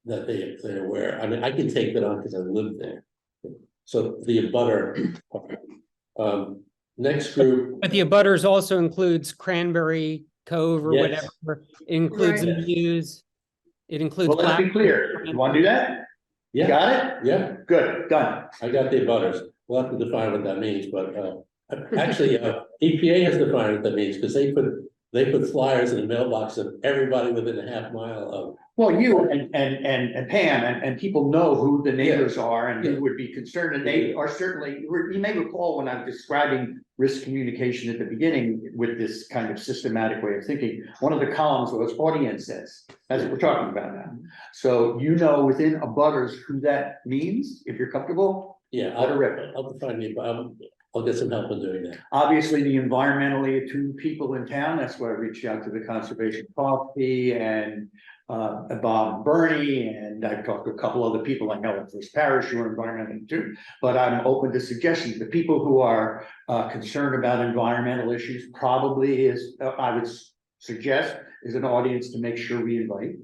they're aware. I mean, I can take that on because I live there. So the abutter, next group. But the abutters also includes Cranberry Cove or Yes. whatever. It includes Right. the views. It includes. Well, let's be Black- clear. You want to do that? You Yeah, got it? yeah, Good, done. I got the abutters. We'll have to define what that means, but actually, EPA has defined what that means, because they put flyers in the mailbox of everybody within a half mile of. Well, you and Pam and people know who the neighbors are and Yeah. who would be concerned, and they are certainly, you may recall when I'm describing risk communication at the beginning with this kind of systematic way of thinking, one of the columns was audiences. That's what we're talking about now. So you know within abutters who that means, if you're comfortable. Yeah, Let her rip. I'll define the, I'll get some help in doing that. Obviously, the environmentally attuned people in town, that's why I reached out to the Conservation Coffee and Bob and Bernie, and I've talked to a couple other people I know in First Parish who are environmentally attuned. But I'm open to suggestions. The people who are concerned about environmental issues probably is, I would suggest, is an audience to make sure we invite.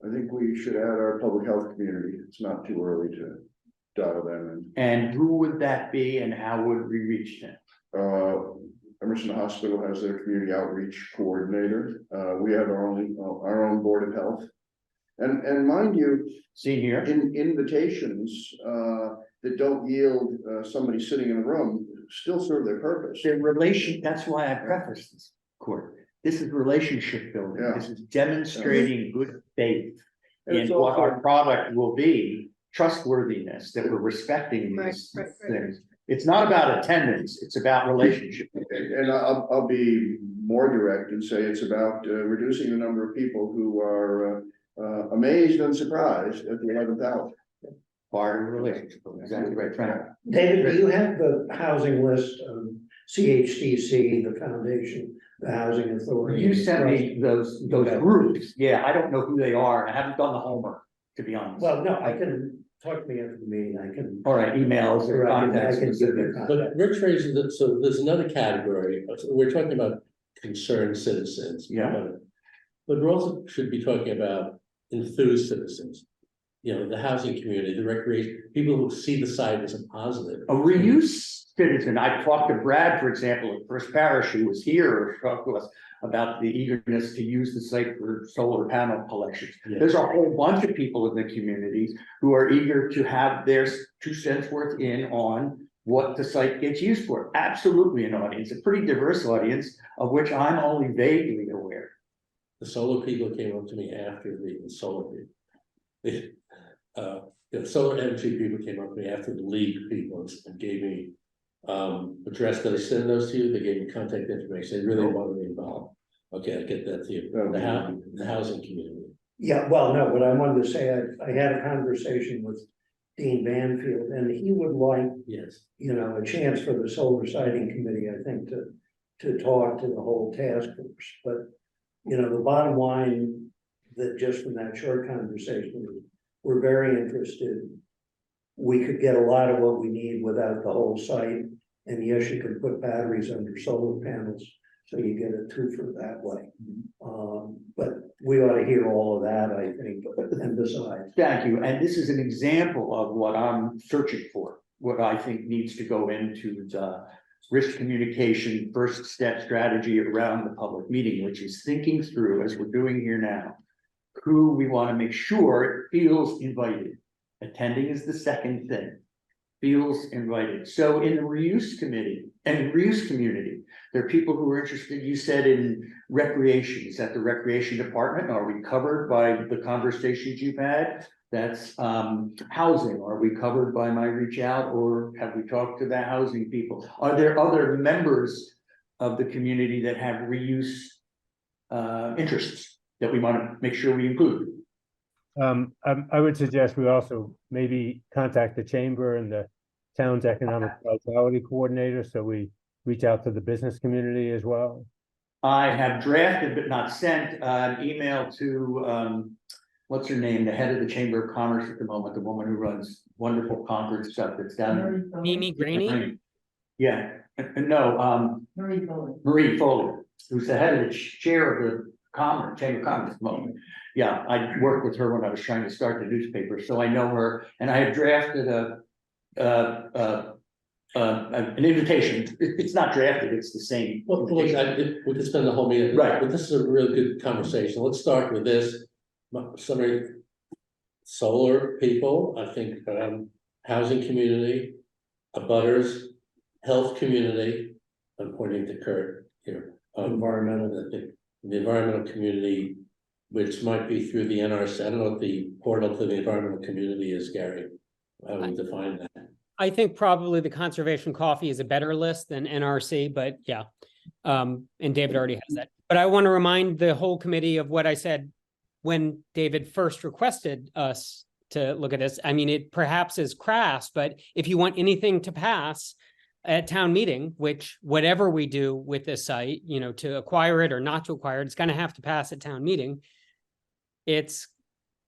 I think we should add our public health community. It's not too early to dial them in. And who would that be and how would we reach them? Emerson Hospital has their community outreach coordinator. We have our own board of health. And mind you, See here, invitations that don't yield somebody sitting in a room still serve their purpose. their relation, that's why I prefaced this, Court. This is relationship building. Yeah. This is demonstrating good faith And in it's what also- our product will be, trustworthiness, that we're respecting Right, these right, right. things. It's not about attendance, it's about relationship. And I'll be more direct and say it's about reducing the number of people who are amazed and surprised at the 11th hour. Part of relationship, building. Exactly right, Frank. David, do you have the housing list of CHDC, the foundation, the housing authority? You sent me those Okay. groups, yeah, I don't know who they are, I haven't done the homework, to be honest. Well, no, I can talk to me after the meeting, I can. All right, emails or Or I can contacts. give you But Rich raises that, so there's another category, so we're talking about concerned citizens. Yeah. But we also should be talking about enthused citizens. You know, the housing community, the recreation, people who see the site as a positive. A reuse citizen, I talked to Brad, for example, at First Parish, who was here, talked to us about the eagerness to use the site for solar panel collections. Yeah. There's a whole bunch of people in the communities who are eager to have their 2 cents worth in on what the site gets used for. Absolutely an audience, a pretty diverse audience, of which I'm only vaguely aware. The solar people came up to me after the solar people. The solar energy people came up to me after the league people and gave me address. Did I send those to you? They gave me contact information. They really wanted me involved. Okay, I get that to you. The housing community. Yeah, well, no, but I wanted to say, I had a conversation with Dean Banfield, and he would like, Yes. you know, a chance for the solar siting committee, I think, to talk to the whole task force, but, you know, the bottom line that just from that short conversation, we're very interested. We could get a lot of what we need without the whole site, and yes, you can put batteries under solar panels, so you get a twofer that way. But we ought to hear all of that, I think, and besides. Thank you, and this is an example of what I'm searching for, what I think needs to go into the risk communication first step strategy around the public meeting, which is thinking through, as we're doing here now, who we want to make sure feels invited. Attending is the second thing, feels invited. So in the reuse committee and reuse community, There are people who are interested, you said, in recreation. Is that the recreation department? Are we covered by the conversations you've had? That's housing. Are we covered by my reach out, or have we talked to the housing people? Are there other members of the community that have reuse interests that we want to make sure we include? I would suggest we also maybe contact the chamber and the town's economic vitality coordinator, so we reach out to the business community as well. I have drafted but not sent an email to what's her name, the head of the Chamber of Commerce at the moment, the woman who runs wonderful Concord stuff that's down. Mimi Graney? Yeah, no, Marie Foley, who's the head of the chair of the Commerce, Chamber of Commerce at the moment. Yeah, I worked with her when I was trying to start the newspaper, so I know her, and I have drafted an invitation. It's not drafted, it's the same. Well, we could spend the whole meeting. Right. But this is a really good conversation. Let's start with this. Somebody, solar people, I think, housing community, abutters, health community. I'm pointing to Kurt here. Environmental. The environmental community, which might be through the NRC. I don't know what the portal to the environmental community is, Gary. How would you define that? I think probably the conservation coffee is a better list than NRC, but yeah. And David already has that. But I want to remind the whole committee of what I said when David first requested us to look at this. I mean, it perhaps is crass, but if you want anything to pass at town meeting, which whatever we do with this site, you know, to acquire it or not to acquire it, it's going to have to pass at town meeting. It's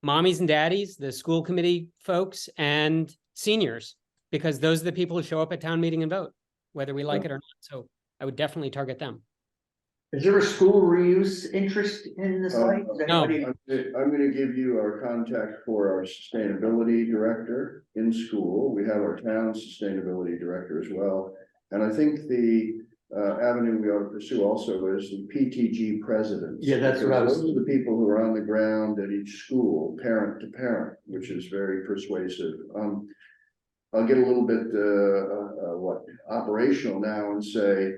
mommies and daddies, the school committee folks, and seniors, because those are the people who show up at town meeting and vote, whether we like it or not. So I would definitely target them. Is there a school reuse interest in the site? Is No. anybody- I'm gonna give you our contact for our sustainability director in school. We have our town sustainability director as well. And I think the avenue we ought to pursue also is the PTG presidents. Yeah, that's what I was- Those are the people who are on the ground at each school, parent to parent, which is very persuasive. I'll get a little bit, operational now and say,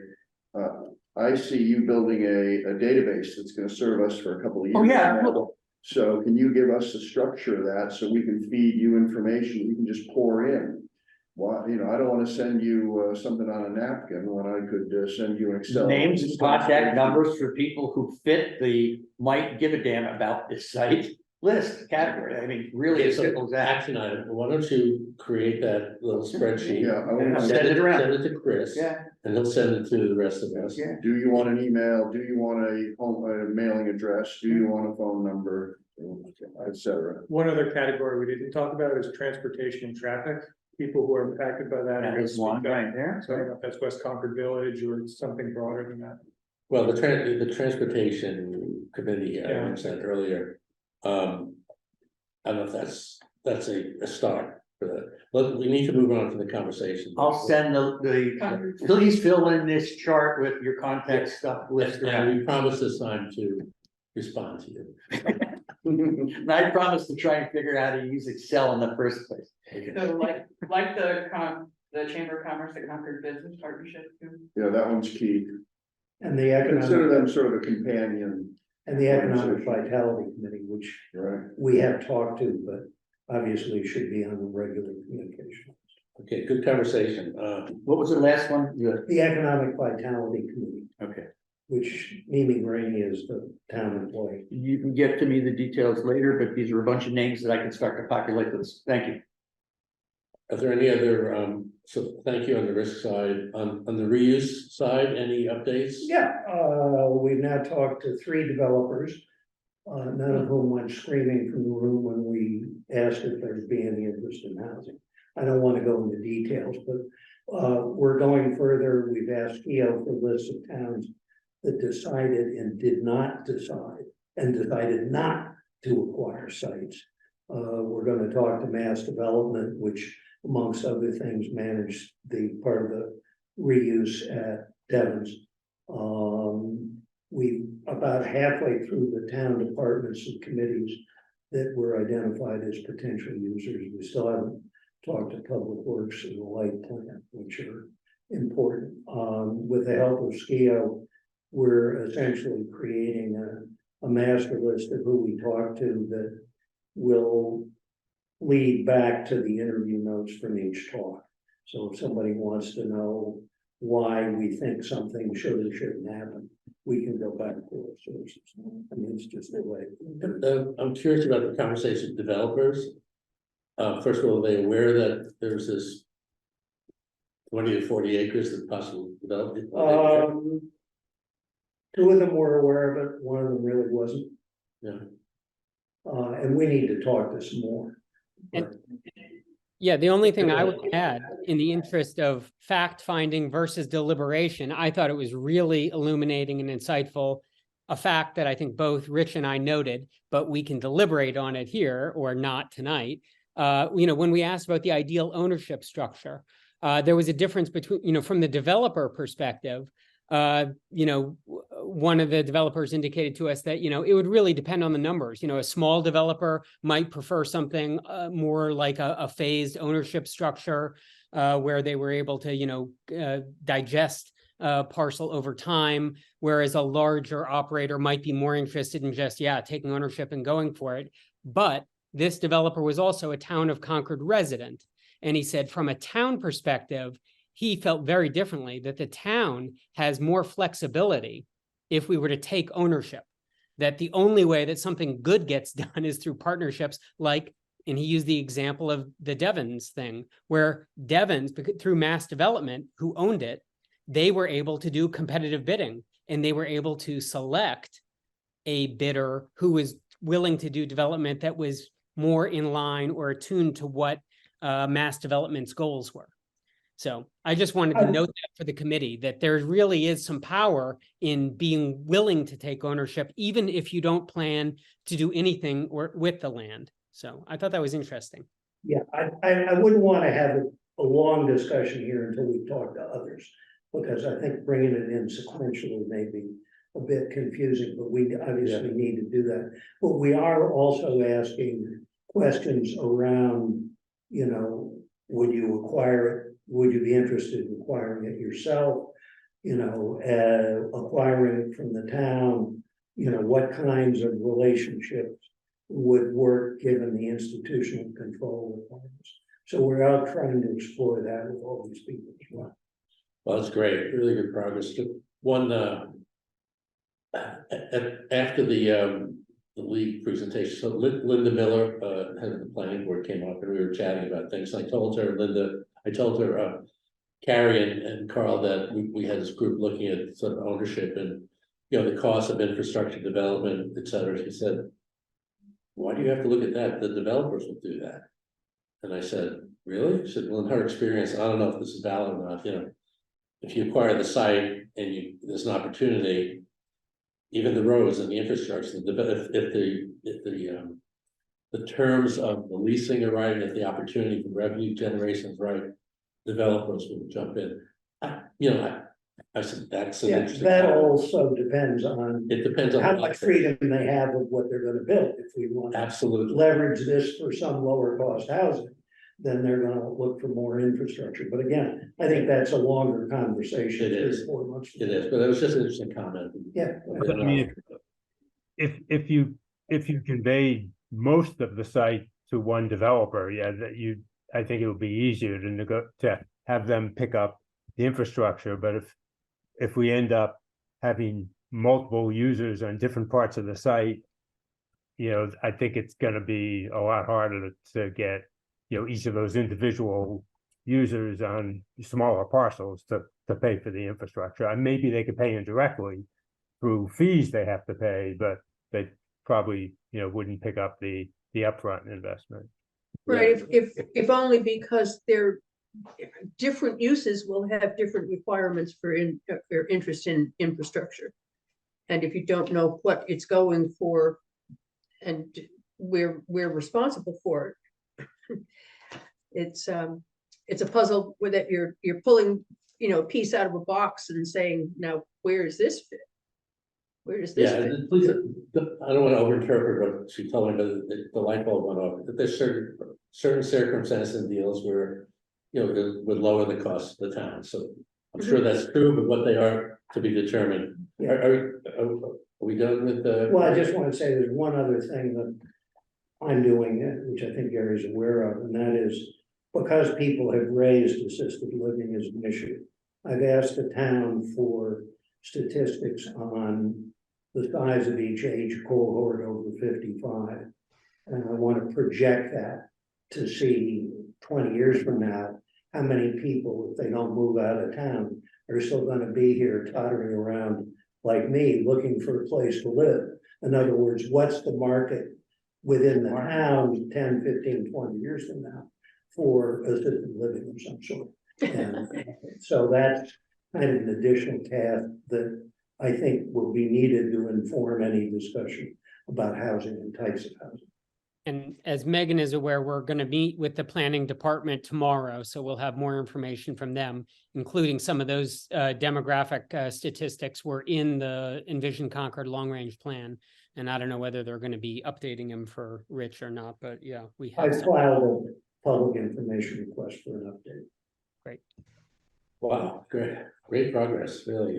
I see you building a database that's gonna serve us for a couple of years. Oh, yeah, now. absolutely. So can you give us the structure of that so we can feed you information you can just pour in? Why, you know, I don't wanna send you something on a napkin when I could send you an Excel. Names and contact numbers for people who fit the might give a damn about this site list category. I mean, really as So, simple as that. action item. Why don't you create that little spreadsheet? Yeah, I wanna Send it around. Send it to Chris. Yeah. And he'll send it to the rest of us. Yeah. Do you want an email? Do you want a mailing address? Do you want a phone number? Et cetera. One other category we didn't talk about is transportation and traffic, people who are impacted by that. That are gonna is one speak up. right there. So I don't know if that's West Concord Village or it's something broader than that. Well, the transportation committee, I Yeah. said earlier, I don't know if that's a start for that. But we need to move on to the conversation. I'll send please fill in this chart with your contact stuff list around. And we promise this time to respond to you. And I promise to try and figure out how to use Excel in the first place. So like the Chamber of Commerce, the Concord Business Partnership too. Yeah, that one's key. And the Consider them economic, sort of a companion, and the economic vitality committee, which right? we have talked to, but obviously should be on the regular communication. Okay, good conversation. What was the last one? The economic vitality committee, Okay. which Mimi Graney is the town employee. You can get to me the details later, but these are a bunch of names that I can start to populate this. Thank you. Are there any other, so thank you on the risk side, on the reuse side, any updates? Yeah, we've now talked to 3 developers, none of whom went screaming from the room when we asked if there'd be any interest in housing. I don't want to go into details, but we're going further. We've asked EO for lists of towns that decided and did not decide and decided not to acquire sites. We're going to talk to Mass Development, which amongst other things managed the part of the reuse at Devon's. We about halfway through the town departments and committees that were identified as potential users. We still haven't talked to Public Works and the Light Plant, which are important. With the help of SKIO, we're essentially creating a master list of who we talk to that will lead back to the interview notes from each talk. So if somebody wants to know why we think something should or shouldn't happen, we can go back to those sources. I mean, it's just a way. I'm curious about the conversation with developers. First of all, are they aware that there's this 20 to 40 acres that possible development? Two of them were aware of it, one of them really wasn't. Yeah. And we need to talk to some more. And- Yeah, the only thing I would add, in the interest of fact finding versus deliberation, I thought it was really illuminating and insightful. A fact that I think both Rich and I noted, but we can deliberate on it here or not tonight. When we asked about the ideal ownership structure, there was a difference between, from the developer perspective. One of the developers indicated to us that, it would really depend on the numbers. A small developer might prefer something more like a phased ownership structure where they were able to, digest parcel over time, whereas a larger operator might be more interested in just, taking ownership and going for it. But this developer was also a Town of Concord resident. And he said from a town perspective, he felt very differently, that the town has more flexibility if we were to take ownership, that the only way that something good gets done is through partnerships like, and he used the example of the Devons thing, where Devons, through Mass Development, who owned it, they were able to do competitive bidding, and they were able to select a bidder who was willing to do development that was more in line or attuned to what Mass Development's goals were. So I just wanted to note that for the committee, that there really is some power in being willing to take ownership, even if you don't plan to do anything with the land. So I thought that was interesting. Yeah, I wouldn't want to have a long discussion here until we talk to others, because I think bringing it in sequentially may be a bit confusing, but we obviously need to do that. But we are also asking questions around, would you acquire it? Would you be interested in acquiring it yourself? Acquiring it from the town, what kinds of relationships would work given the institutional control requirements. So we're out trying to explore that with all these people as well. Well, that's great, really good progress. One, after the league presentation, so Linda Miller, head of the planning board, came up and we were chatting about things. I told her, Carrie and Carl, that we had this group looking at sort of ownership and, the cost of infrastructure development, et cetera. She said, why do you have to look at that? The developers will do that. And I said, really? She said, well, in her experience, I don't know if this is valid or not, if you acquire the site and there's an opportunity, even the roads and the infrastructure, if the terms of the leasing are right, if the opportunity for revenue generation is right, developers will jump in. I said, that's an interesting. That topic. also depends on. It depends on how much freedom they have of what they're gonna build. If we want to absolutely leverage this for some lower cost housing, then they're gonna look for more infrastructure. But again, I think that's a longer conversation. It is. 4 months. It is, but it was just an interesting comment. Yeah. I mean, if you convey most of the site to one developer, I think it would be easier to have them pick up the infrastructure. But if we end up having multiple users on different parts of the site, I think it's going to be a lot harder to get, each of those individual users on smaller parcels to pay for the infrastructure. And maybe they could pay indirectly through fees they have to pay, but they probably, wouldn't pick up the upfront investment. Right, if only because they're different uses will have different requirements for interest in infrastructure. And if you don't know what it's going for and we're responsible for it, it's a puzzle where that you're pulling, a piece out of a box and saying, now, where does this fit? Where does this fit? Please, I don't want to overinterpret what she told me, but the light bulb went off. There's certain circumstances and deals where, it would lower the cost of the town. So I'm sure that's true, but what they are to be determined. Yeah. Are we done with the? Well, I just want to say there's one other thing that I'm doing, which I think Gary's aware of, and that is because people have raised assisted living as an issue. I've asked the town for statistics on the size of each age cohort over 55. And I want to project that to see 20 years from now, how many people, if they don't move out of town, are still going to be here tottering around like me, looking for a place to live. In other words, what's the market within the town 10, 15, 20 years from now for assisted living of some sort? And so that's kind of an additional task that I think will be needed to inform any discussion about housing and types of housing. And as Megan is aware, we're going to meet with the planning department tomorrow, so we'll have more information from them, including some of those demographic statistics were in the Envision Concord long range plan. And I don't know whether they're going to be updating them for Rich or not, but yeah, we I have some. filed a public information request for an update. Great. Wow, great progress, really.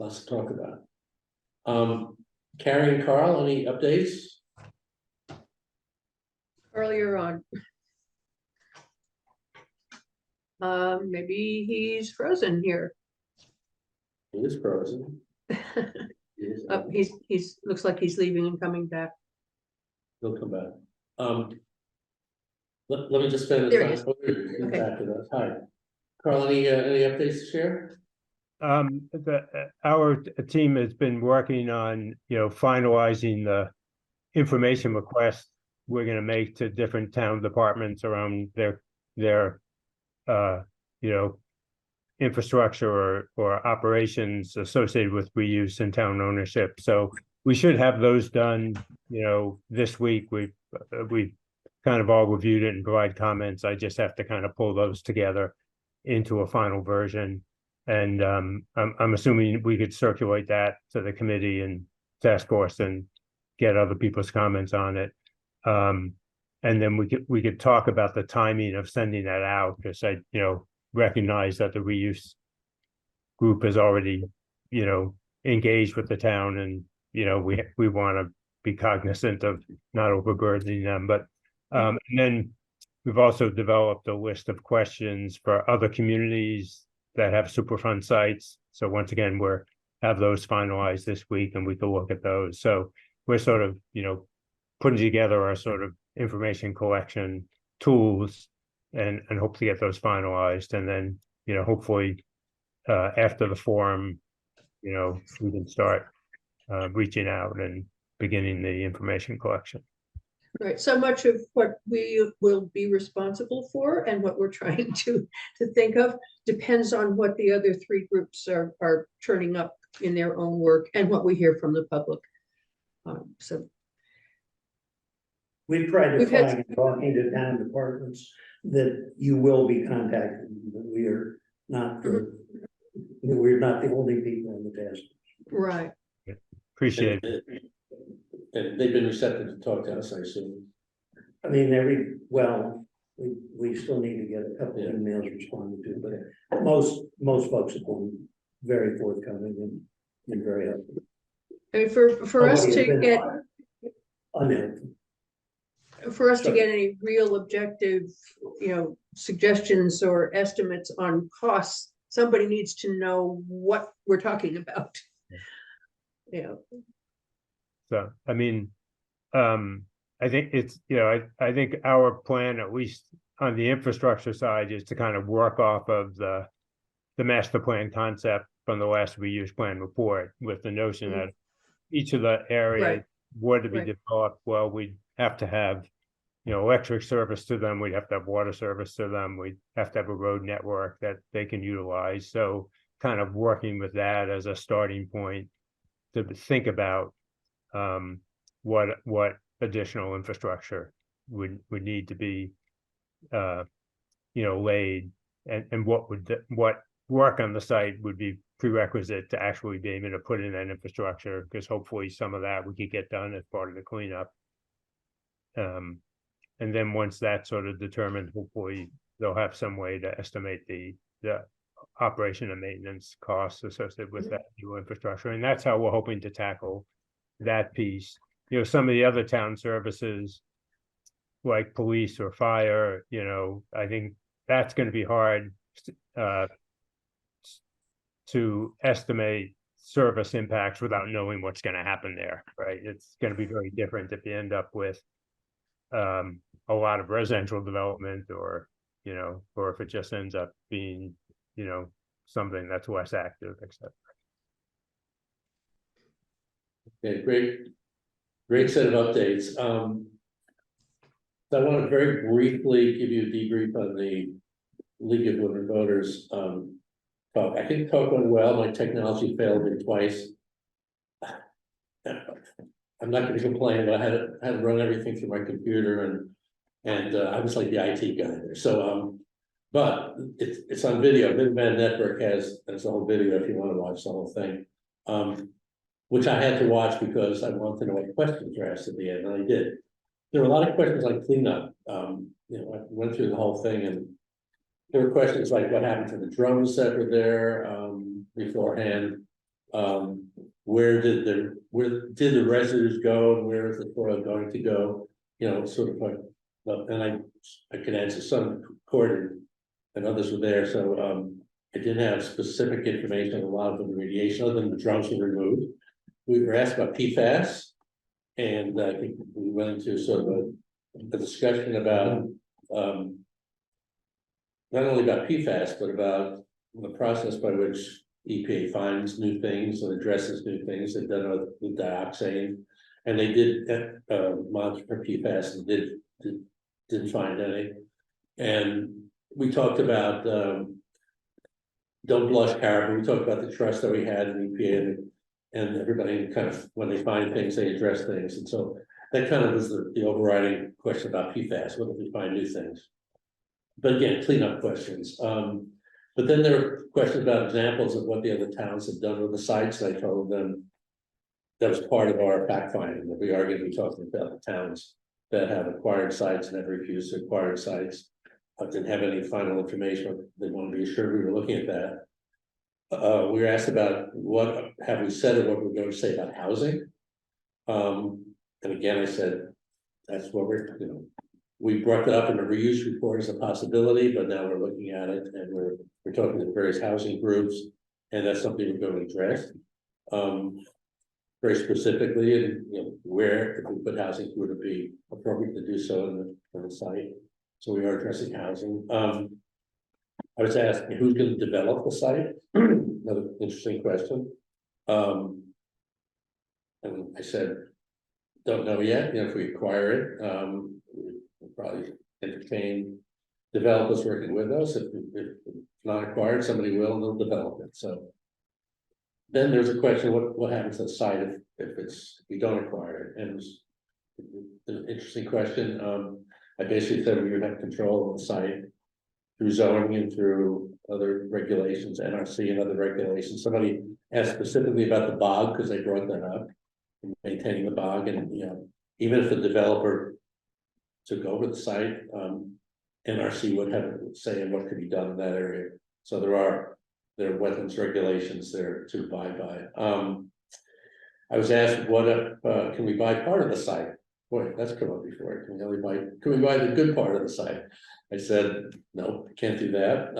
Lots to talk about. Carrie and Carl, any updates? Earlier on. Maybe he's frozen here. He is frozen. He's looks like he's leaving and coming back. He'll come back. Let me just spend the There he time. is. He's Okay. back with us. Hi. Carl, any updates to share? Our team has been working on, finalizing the information request we're gonna make to different town departments around their infrastructure or operations associated with reuse and town ownership. So we should have those done, this week. We've kind of all reviewed it and provide comments. I just have to kind of pull those together into a final version. And I'm assuming we could circulate that to the committee and task force and get other people's comments on it. And then we could talk about the timing of sending that out, because I, recognize that the reuse group is already, engaged with the town, and, we want to be cognizant of not overburdening them. But and then we've also developed a list of questions for other communities that have Superfund sites. So once again, have those finalized this week, and we can look at those. So we're sort of, putting together our sort of information collection tools and hope to get those finalized. And then, hopefully after the forum, we can start reaching out and beginning the information collection. Right, so much of what we will be responsible for and what we're trying to think of depends on what the other three groups are turning up in their own work and what we hear from the public. So We've tried to We've had- flag in talking to town departments that you will be contacted, that we are not we're not the only people in the task. right, Appreciate it. And they've been receptive to talk to us, I assume. I mean, we still need to get a couple of emails responded to, but most folks have been very forthcoming and very helpful. I mean, for us Nobody has to been get unhelpful. any real objective, suggestions or estimates on costs, somebody needs to know what we're talking about. Yeah. So, I mean, I think it's, I think our plan, at least on the infrastructure side, is to kind of work off of the master plan concept from the last reuse plan report, with the notion that each of the areas Right. were to be Right. developed, well, we'd have to have, electric service to them, we'd have to have water service to them, we'd have to have a road network that they can utilize. So kind of working with that as a starting point to think about what additional infrastructure would need to be laid, and what work on the site would be prerequisite to actually be able to put in that infrastructure, because hopefully some of that we could get done as part of the cleanup. And then once that's sort of determined, hopefully they'll have some way to estimate the operation and maintenance costs associated with that new infrastructure, and that's how we're hoping to tackle that piece. You know, some of the other town services, like police or fire, you know, I think that's gonna be hard to estimate service impacts without knowing what's gonna happen there, right? It's gonna be very different if you end up with a lot of residential development, or, you know, or if it just ends up being, you know, something that's less active, etc. Okay, great set of updates. So I want to very briefly give you a debrief on the League of Women Voters. Talk. I think talk went well. My technology failed me twice. I'm not going to complain, but I had to run everything through my computer, and I was like the IT guy there. So but it's on video. Minuteman Network has the whole video if you want to watch the whole thing. Which I had to watch because I wanted to know what questions were asked at the end, and I did. There were a lot of questions like cleanup. You know, I went through the whole thing, and there were questions like what happened to the drones that were there beforehand. Where did the residues go, and where is the soil going to go? You know, sort of like, and I could answer some recorded, and others were there. So I didn't have specific information on a lot of the remediation, other than the drones were removed. We were asked about PFAS, and I think we went into sort of a discussion about not only about PFAS, but about the process by which EPA finds new things and addresses new things. They've done it with dioxane, and they did monitor for PFAS and didn't find any. And we talked about don't blush, Kara, but we talked about the trust that we had in EPA, and everybody kind of, when they find things, they address things. And so that kind of was the overriding question about PFAS. What if we find new things? But again, cleanup questions. But then there were questions about examples of what the other towns have done with the sites. And I told them that was part of our fact finding, that we are going to be talking about the towns that have acquired sites and have refused to acquire sites. I didn't have any final information. They wanted to be assured we were looking at that. We were asked about what have we said or what we're going to say about housing. And again, I said, that's what we're, you know, we brought that up in the reuse report as a possibility, but now we're looking at it, and we're talking to various housing groups, and that's something we're going to address. Very specifically, and you know, where if we put housing, would it be appropriate to do so in the site? So we are addressing housing. I was asked who's going to develop the site. Another interesting question. And I said, don't know yet. You know, if we acquire it, we'll probably entertain developers working with us. If not acquired, somebody will, and they'll develop it. So then there's a question: what happens to the site if we don't acquire it? And it was an interesting question. I basically said we would have control of the site through zoning and through other regulations, NRC and other regulations. Somebody asked specifically about the bog because they brought that up, maintaining the bog, and you know, even if the developer took over the site, NRC would have a say in what could be done in that area. So there are wetlands regulations there to abide by. I was asked, what if can we buy part of the site? Boy, that's come up before. Can we buy the good part of the site? I said, no, can't do that.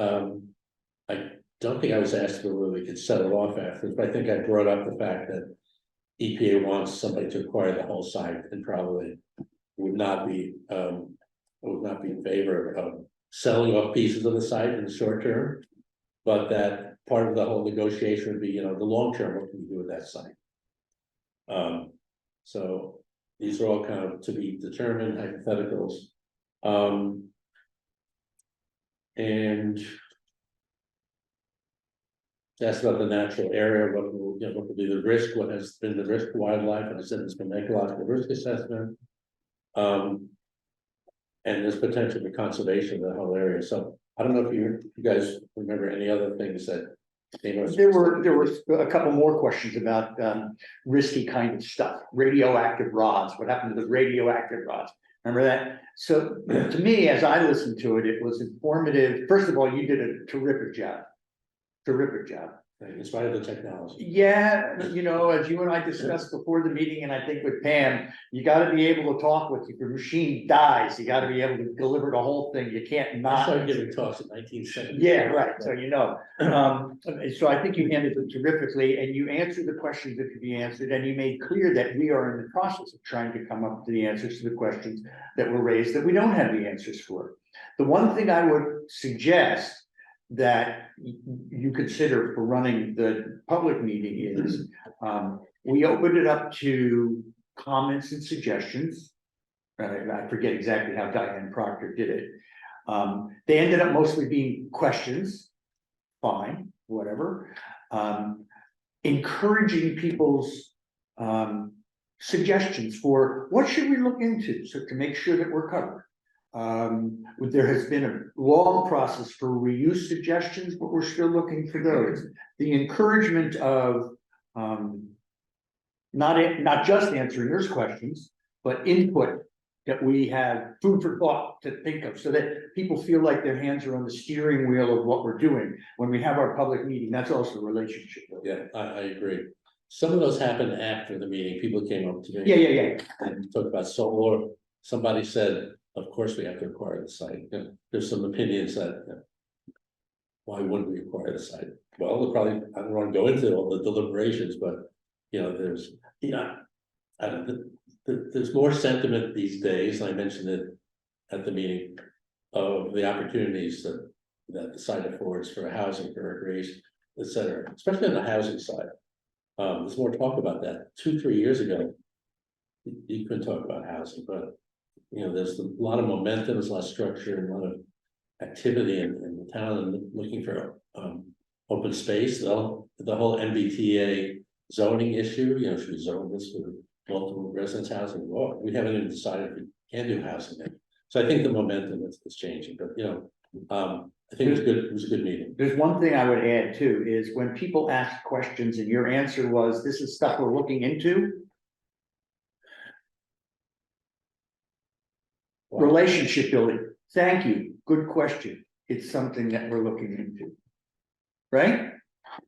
I don't think I was asked whether we could sell it off afterwards, but I think I brought up the fact that EPA wants somebody to acquire the whole site, and probably would not be in favor of selling off pieces of the site in the short term, but that part of the whole negotiation would be, you know, the long term, what can we do with that site? So these are all kind of to be determined hypotheticals. And asked about the natural area, what will be the risk, what has been the risk to wildlife, and I said it's been ecological risk assessment. And there's potential for conservation of the whole area. So I don't know if you guys remember any other things that came up. There were a couple more questions about risky kind of stuff, radioactive rods. What happened to the radioactive rods? Remember that? So to me, as I listened to it, it was informative. First of all, you did a terrific job terrific job. In spite of the technology. Yeah, you know, as you and I discussed before the meeting, and I think with Pam, you gotta be able to talk with, if your machine dies, you gotta be able to deliver the whole thing, you can't I not. started giving talks in 1970. Yeah, right, so you know, so I think you handled it terrifically, and you answered the questions that could be answered, and you made clear that we are in the process of trying to come up with the answers to the questions that were raised that we don't have the answers for. The one thing I would suggest that you consider for running the public meeting is, we opened it up to comments and suggestions. I forget exactly how Diane Proctor did it. They ended up mostly being questions, fine, whatever. Encouraging people's suggestions for what should we look into, so to make sure that we're covered. There has been a long process for reuse suggestions, but we're still looking for those. The encouragement of not just answering those questions, but input that we have food for thought to think of, so that people feel like their hands are on the steering wheel of what we're doing. When we have our public meeting, that's also a relationship building. Yeah, I agree. Some of those happened after the meeting. People came up to me. Yeah. And talked about solar. Somebody said, of course, we have to acquire the site. You know, there's some opinions that, why wouldn't we acquire the site? Well, probably, I don't want to go into all the deliberations, but, you know, there's, I don't, there's more sentiment these days, and I mentioned it at the meeting, of the opportunities that the site affords for housing, for recreation, et cetera, especially on the housing side. There's more talk about that. 2-3 years ago, you couldn't talk about housing, but you know, there's a lot of momentum, there's a lot of structure, and a lot of activity in the town, and looking for open space. The whole MBTA zoning issue, you know, should we zone this for multiple residence housing? Well, we haven't even decided if we can do housing there. So I think the momentum is changing, but you know, I think it was good. It was a good meeting. There's one thing I would add too, is when people ask questions and your answer was, this is stuff we're looking into. Wow. Relationship building. Thank you. Good question. It's something that we're looking into. Right?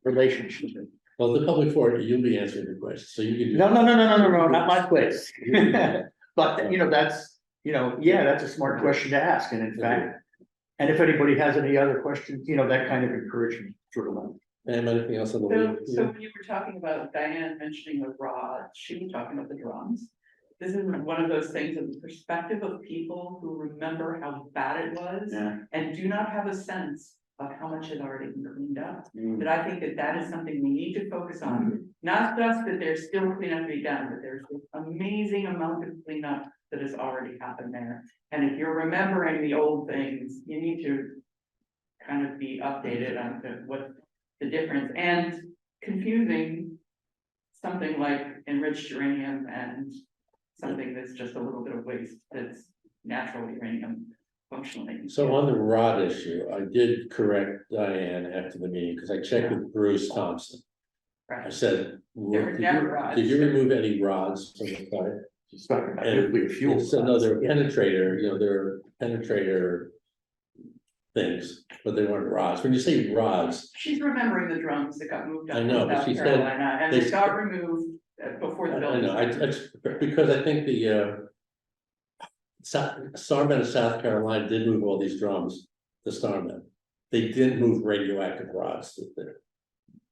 Relationship. Well, the public forum, you'll be answering the questions, so you can do. No, not my place. But you know, that's, you know, yeah, that's a smart question to ask. And in fact, and if anybody has any other questions, you know, that kind of encouragement sort of. And anything else on the So when you were talking about Diane mentioning the rods, she was talking about the drums. This is one of those things of the perspective of people who remember how bad it was and do not have a sense of how much has already been cleaned up. But I think that is something we need to focus on. Not just that there's still cleanup to be done, but there's this amazing amount of cleanup that has already happened there. And if you're remembering the old things, you need to kind of be updated on what the difference, and confusing something like enriched uranium and something that's just a little bit of waste that's natural uranium functionally. So on the rod issue, I did correct Diane after the meeting, because I checked with Bruce Thompson. I Right. said, There were never rods. did you remove any rods from the site? She's talking about And nuclear fuel. it's another penetrator, you know, there are penetrator things, but they weren't rods. When you say rods, She's remembering the drums that got moved up I to know, but South she said Carolina, and they- they got removed before the I building. know, because I think the Starman of South Carolina did move all these drums, the Starman. They didn't move radioactive rods there.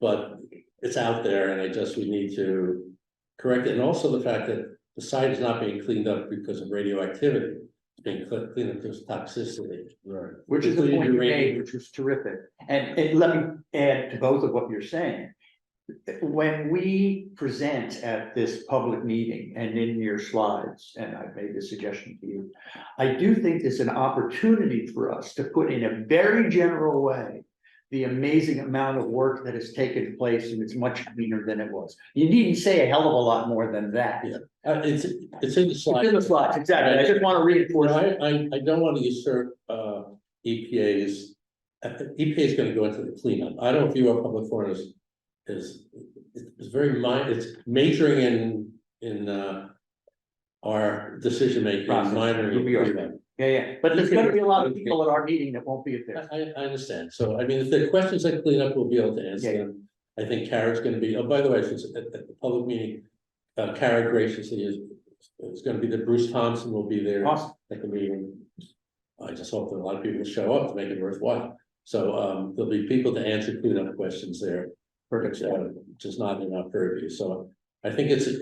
But it's out there, and we need to correct it, and also the fact that the site is not being cleaned up because of radioactivity. It's being cleaned up because of toxicity. Right. Which is the point you made, which was terrific. And let me add to both of what you're saying. When we present at this public meeting and in your slides, and I've made this suggestion to you, I do think there's an opportunity for us to put in a very general way the amazing amount of work that has taken place, and it's much cleaner than it was. You needn't say a hell of a lot more than that. Yeah. It's in the slide. It's in the slides, exactly. I just want to reinforce. I don't want to usurp EPA's. EPA is going to go into the cleanup. I don't view our public forum is very it's majoring in our decision-making, Process. minor. You'll be all right. Yeah, but there's gonna be a lot of people at our meeting that won't be at this. I understand. So, I mean, if there are questions I clean up, we'll be able to answer Yeah. them. I think Kara's gonna be, oh, by the way, at the public meeting, Kara graciously is gonna be there. Bruce Thompson will be there Awesome. at the meeting. I just hope that a lot of people show up to make it worthwhile. So, there'll be people to answer cleanup questions there, which is not in our purview. So I think it's a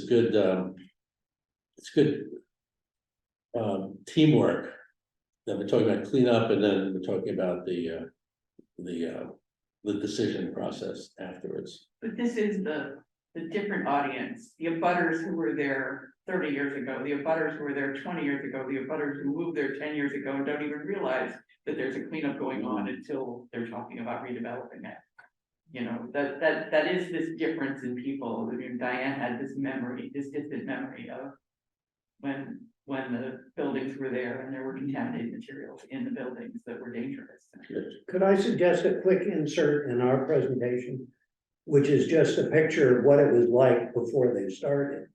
good, it's good teamwork. That we're talking about cleanup, and then we're talking about the decision process afterwards. But this is the different audience, the abutters who were there 30 years ago, the abutters who were there 20 years ago, the abutters who moved there 10 years ago and don't even realize that there's a cleanup going on until they're talking about redeveloping it. You know, that is this difference in people. I mean, Diane had this memory, this distant memory of when the buildings were there and there were contaminated materials in the buildings that were dangerous. Could I suggest a quick insert in our presentation? Which is just a picture of what it was like before they started.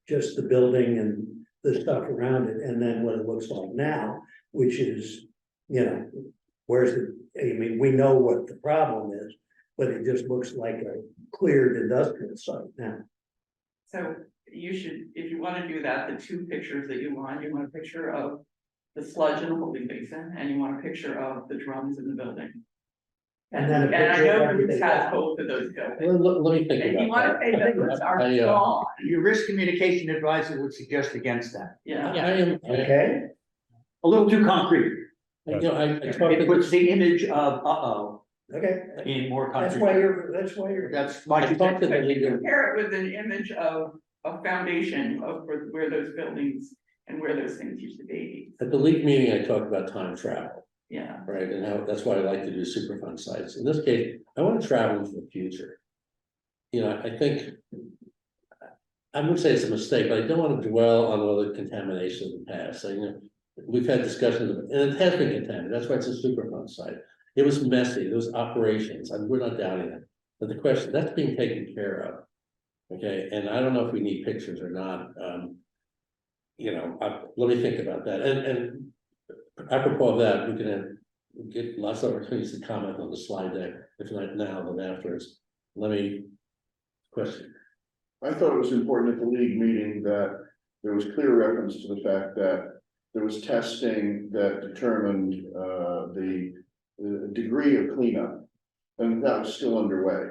Just the building and the stuff around it, and then what it looks like now, which is, you know, I mean, we know what the problem is, but it just looks like a cleared industrial site now. So you should, if you want to do that, the two pictures that you want a picture of the sludge in the holding basin, and you want a picture of the drums in the building. And then a And I picture of know Bruce everything has else. both of those buildings. Let me think And you about want to that. say that those are I, gone, Your risk communication advisor would suggest against that. yeah. I am, Okay, A little too concrete. you know, I talked It to puts the image of okay, in more that's concrete. why you're. That's my. I talked to the legal. Compare it with an image of a foundation of where those buildings and where those things used to be. At the league meeting, I talked about time travel, Yeah, right, and how, that's why I like to do Superfund sites. In this case, I want to travel into the future. You know, I think. I wouldn't say it's a mistake, but I don't want to dwell on all the contamination of the past. So, you know, we've had discussions, and it has been contaminated. That's why it's a Superfund site. It was messy, there was operations, and we're not doubting it. But the question, that's being taken care of. Okay, and I don't know if we need pictures or not. You know, let me think about that. And apropos of that, we can get lots of opportunities to comment on the slide deck, if not now, then afterwards. Let me question. I thought it was important at the league meeting that there was clear reference to the fact that there was testing that determined the degree of cleanup. And that was still underway.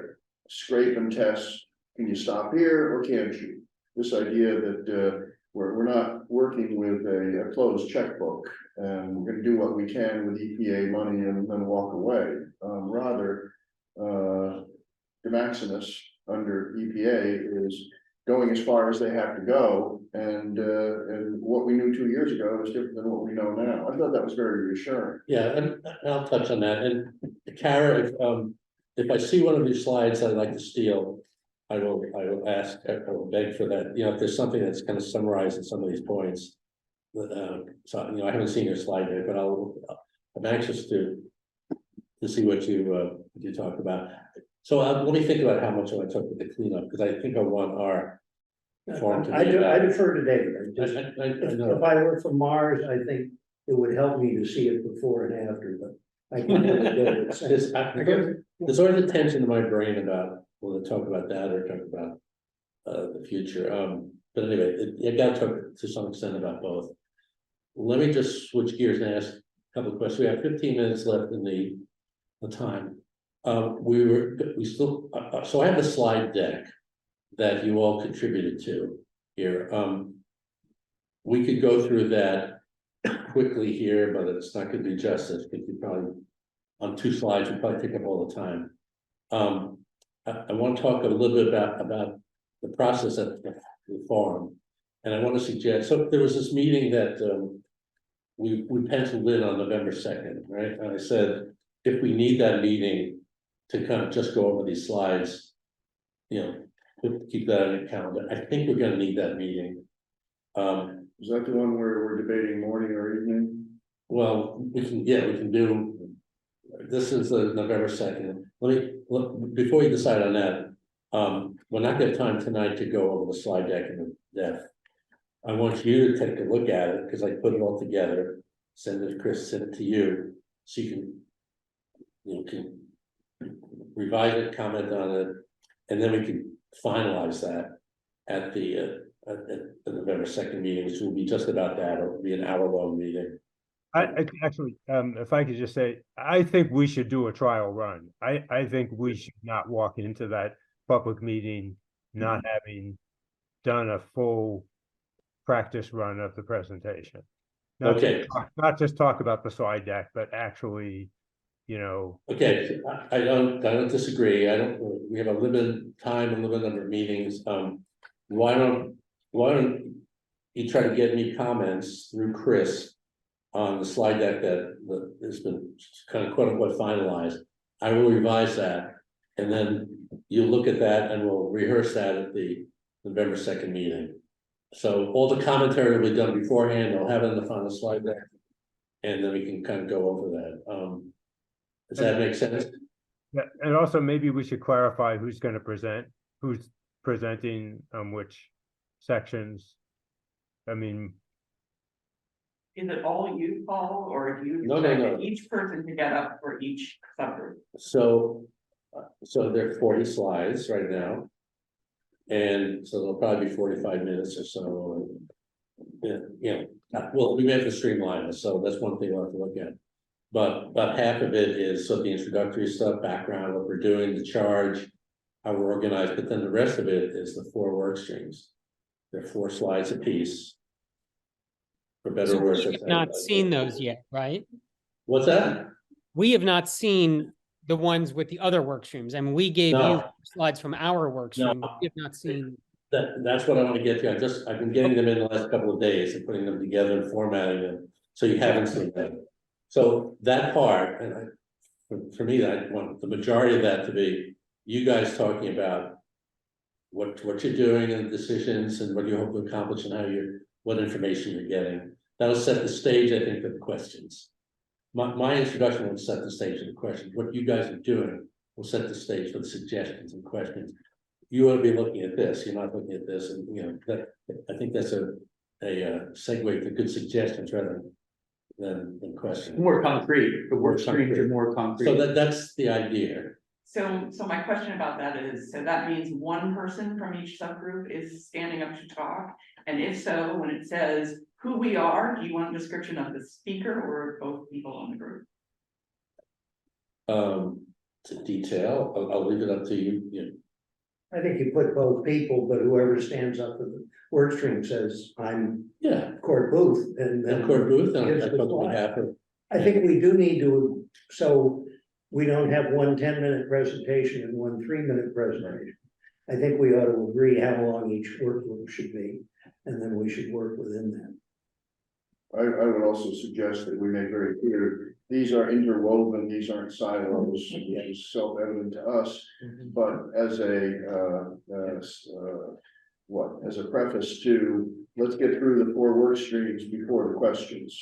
Scrape and test, can you stop here or can't you? This idea that we're not working with a closed checkbook and we're gonna do what we can with EPA money and then walk away. Rather, De Maximus under EPA is going as far as they have to go, and what we knew 2 years ago is different than what we know now. I thought that was very reassuring. Yeah, and I'll touch on that. And Kara, if I see one of these slides that I'd like to steal, I will ask, I will beg for that. You know, if there's something that's kind of summarizing some of these points. So, you know, I haven't seen your slide yet, but I'm anxious to see what you talk about. So let me think about how much I want to talk about the cleanup, because I think I want our. form to be I about- defer to David. I know. If I were from Mars, I think it would help me to see it before and after, but I can. There's always a tension in my brain about, will they talk about that or talk about the future? But anyway, you gotta talk to some extent about both. Let me just switch gears and ask a couple of questions. We have 15 minutes left in the time. We still, so I have a slide deck that you all contributed to here. We could go through that quickly here, but it's not gonna do justice, because you probably, on 2 slides, we probably take up all the time. I want to talk a little bit about the process at the farm. And I want to suggest, so there was this meeting that we penciled in on November 2nd, right? And I said, if we need that meeting to kind of just go over these slides, you know, keep that on your calendar. I think we're gonna need that meeting. Is that the one where we're debating morning or evening? Well, we can do, this is the November 2nd. Before you decide on that, We're not gonna have time tonight to go over the slide deck in depth. I want you to take a look at it, because I put it all together, send it to Chris, send it to you, so you can. You can revise it, comment on it, and then we can finalize that at the November 2nd meeting, which will be just about that. It'll be an hour-long meeting. I actually, if I could just say, I think we should do a trial run. I think we should not walk into that public meeting not having done a full practice run of the presentation. Okay. Not just talk about the slide deck, but actually, you know. Okay, I don't disagree. We have a limited time and limited number of meetings. Why don't you try to get me comments through Chris on the slide deck that has been kind of quote unquote finalized. I will revise that, and then you look at that and we'll rehearse that at the November 2nd meeting. So all the commentary will be done beforehand. I'll have it in the final slide deck, and then we can kind of go over that. Does that make sense? Yeah, and also maybe we should clarify who's going to present, who's presenting which sections. I mean, Is it all you, Paul, or do you No. expect each person to get up for each subgroup? So there are 40 slides right now. And so there'll probably be 45 minutes or so. Yeah, well, we may have to streamline it, so that's one thing we'll have to look at. But about half of it is sort of the introductory stuff, background, what we're doing, the charge, how we're organized, but then the rest of it is the 4 work streams. There are 4 slides apiece. For better So words. we have not seen those yet, right? What's that? We have not seen the ones with the other work streams. I mean, we gave you No. slides from our work stream. No. We have not seen. That's what I want to get to. I've been getting them in the last couple of days and putting them together and formatting them, so you haven't seen them. So that part, and for me, I want the majority of that to be you guys talking about what you're doing and decisions and what you hope to accomplish and what information you're getting. That'll set the stage, I think, for the questions. My introduction will set the stage for the questions. What you guys are doing will set the stage for the suggestions and questions. You ought to be looking at this, you're not looking at this, and that I think that's a segue to good suggestions rather than questions. More concrete, the work streams are more concrete. So that's the idea. So my question about that is, so that means one person from each subgroup is standing up to talk? And if so, when it says who we are, do you want a description of the speaker or both people in the group? To detail, I'll leave it up to you. I think you put both people, but whoever stands up at the work stream says, I'm Court Booth, and then. Court Booth, and gives I the thought we slide. have I think we do need to, so we don't have one 10-minute presentation and one 3-minute presentation. I think we ought to agree how long each work group should be, and then we should work within that. I would also suggest that we make very clear, these are interwoven, these aren't silos, which is self-evident to us. But as as a preface to, let's get through the 4 work streams before the questions.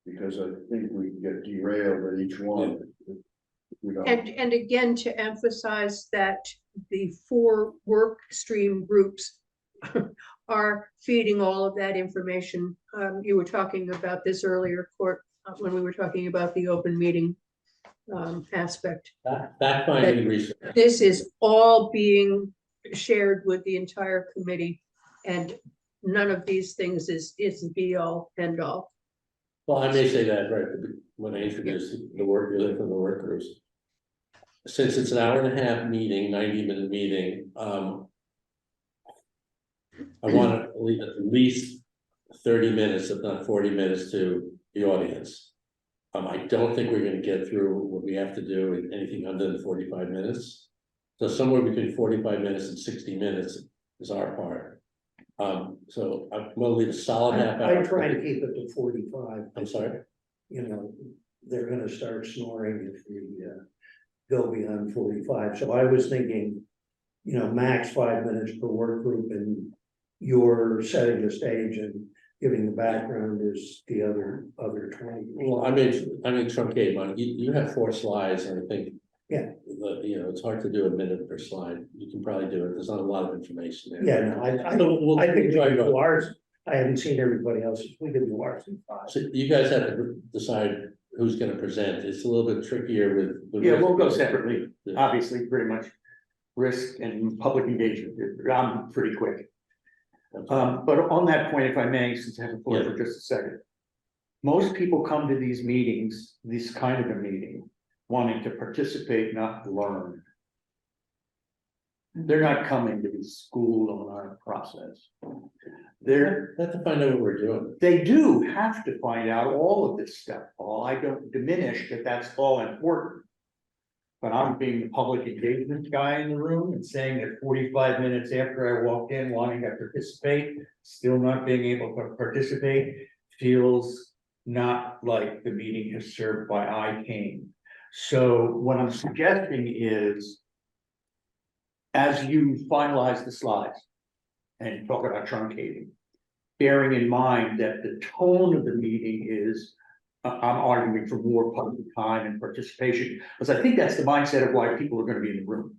Because I think we can get derailed at each one. If we don't. And again, to emphasize that the 4 work stream groups are feeding all of that information. You were talking about this earlier, Court, when we were talking about the open meeting aspect. Fact-finding research. This is all being shared with the entire committee, and none of these things is the be all end all. Well, I may say that right when I introduced the work from the work groups. Since it's an hour-and-a-half meeting, 90-minute meeting, I want to leave at least 30 minutes, if not 40 minutes, to the audience. I don't think we're going to get through what we have to do in anything under the 45 minutes. So somewhere between 45 minutes and 60 minutes is our part. So I'm going to leave a solid half hour. I try to keep it to 45. I'm sorry? They're gonna start snoring if we go beyond 45. So I was thinking, max 5 minutes per work group, and you're setting the stage and giving the background is the other 20. Well, I mean, truncate one. You have 4 slides, and I think It's hard to do a minute per slide. You can probably do it. There's not a lot of information there. Yeah, no, I think we can do ours. I haven't seen everybody else's. We can do ours in 5. So you guys have to decide who's gonna present. It's a little bit trickier with. the Yeah, rest we'll of go the- separately, Yeah. obviously, pretty much. Risk and public engagement, I'm pretty quick. But on that point, if I may, since I have the floor for just a second. Most people come to these meetings, this kind of a meeting, wanting to participate, not learn. They're not coming to be schooled on our process. They're, Have to find out what we're doing. they do have to find out all of this stuff, Paul. I don't diminish that that's all important. But I'm being the public engagement guy in the room and saying that 45 minutes after I walked in wanting to participate, still not being able to participate, feels not like the meeting has served by I came. So what I'm suggesting is, as you finalize the slides and talk about truncating, bearing in mind that the tone of the meeting is, I'm arguing for more public time and participation, because I think that's the mindset of why people are gonna be in the room.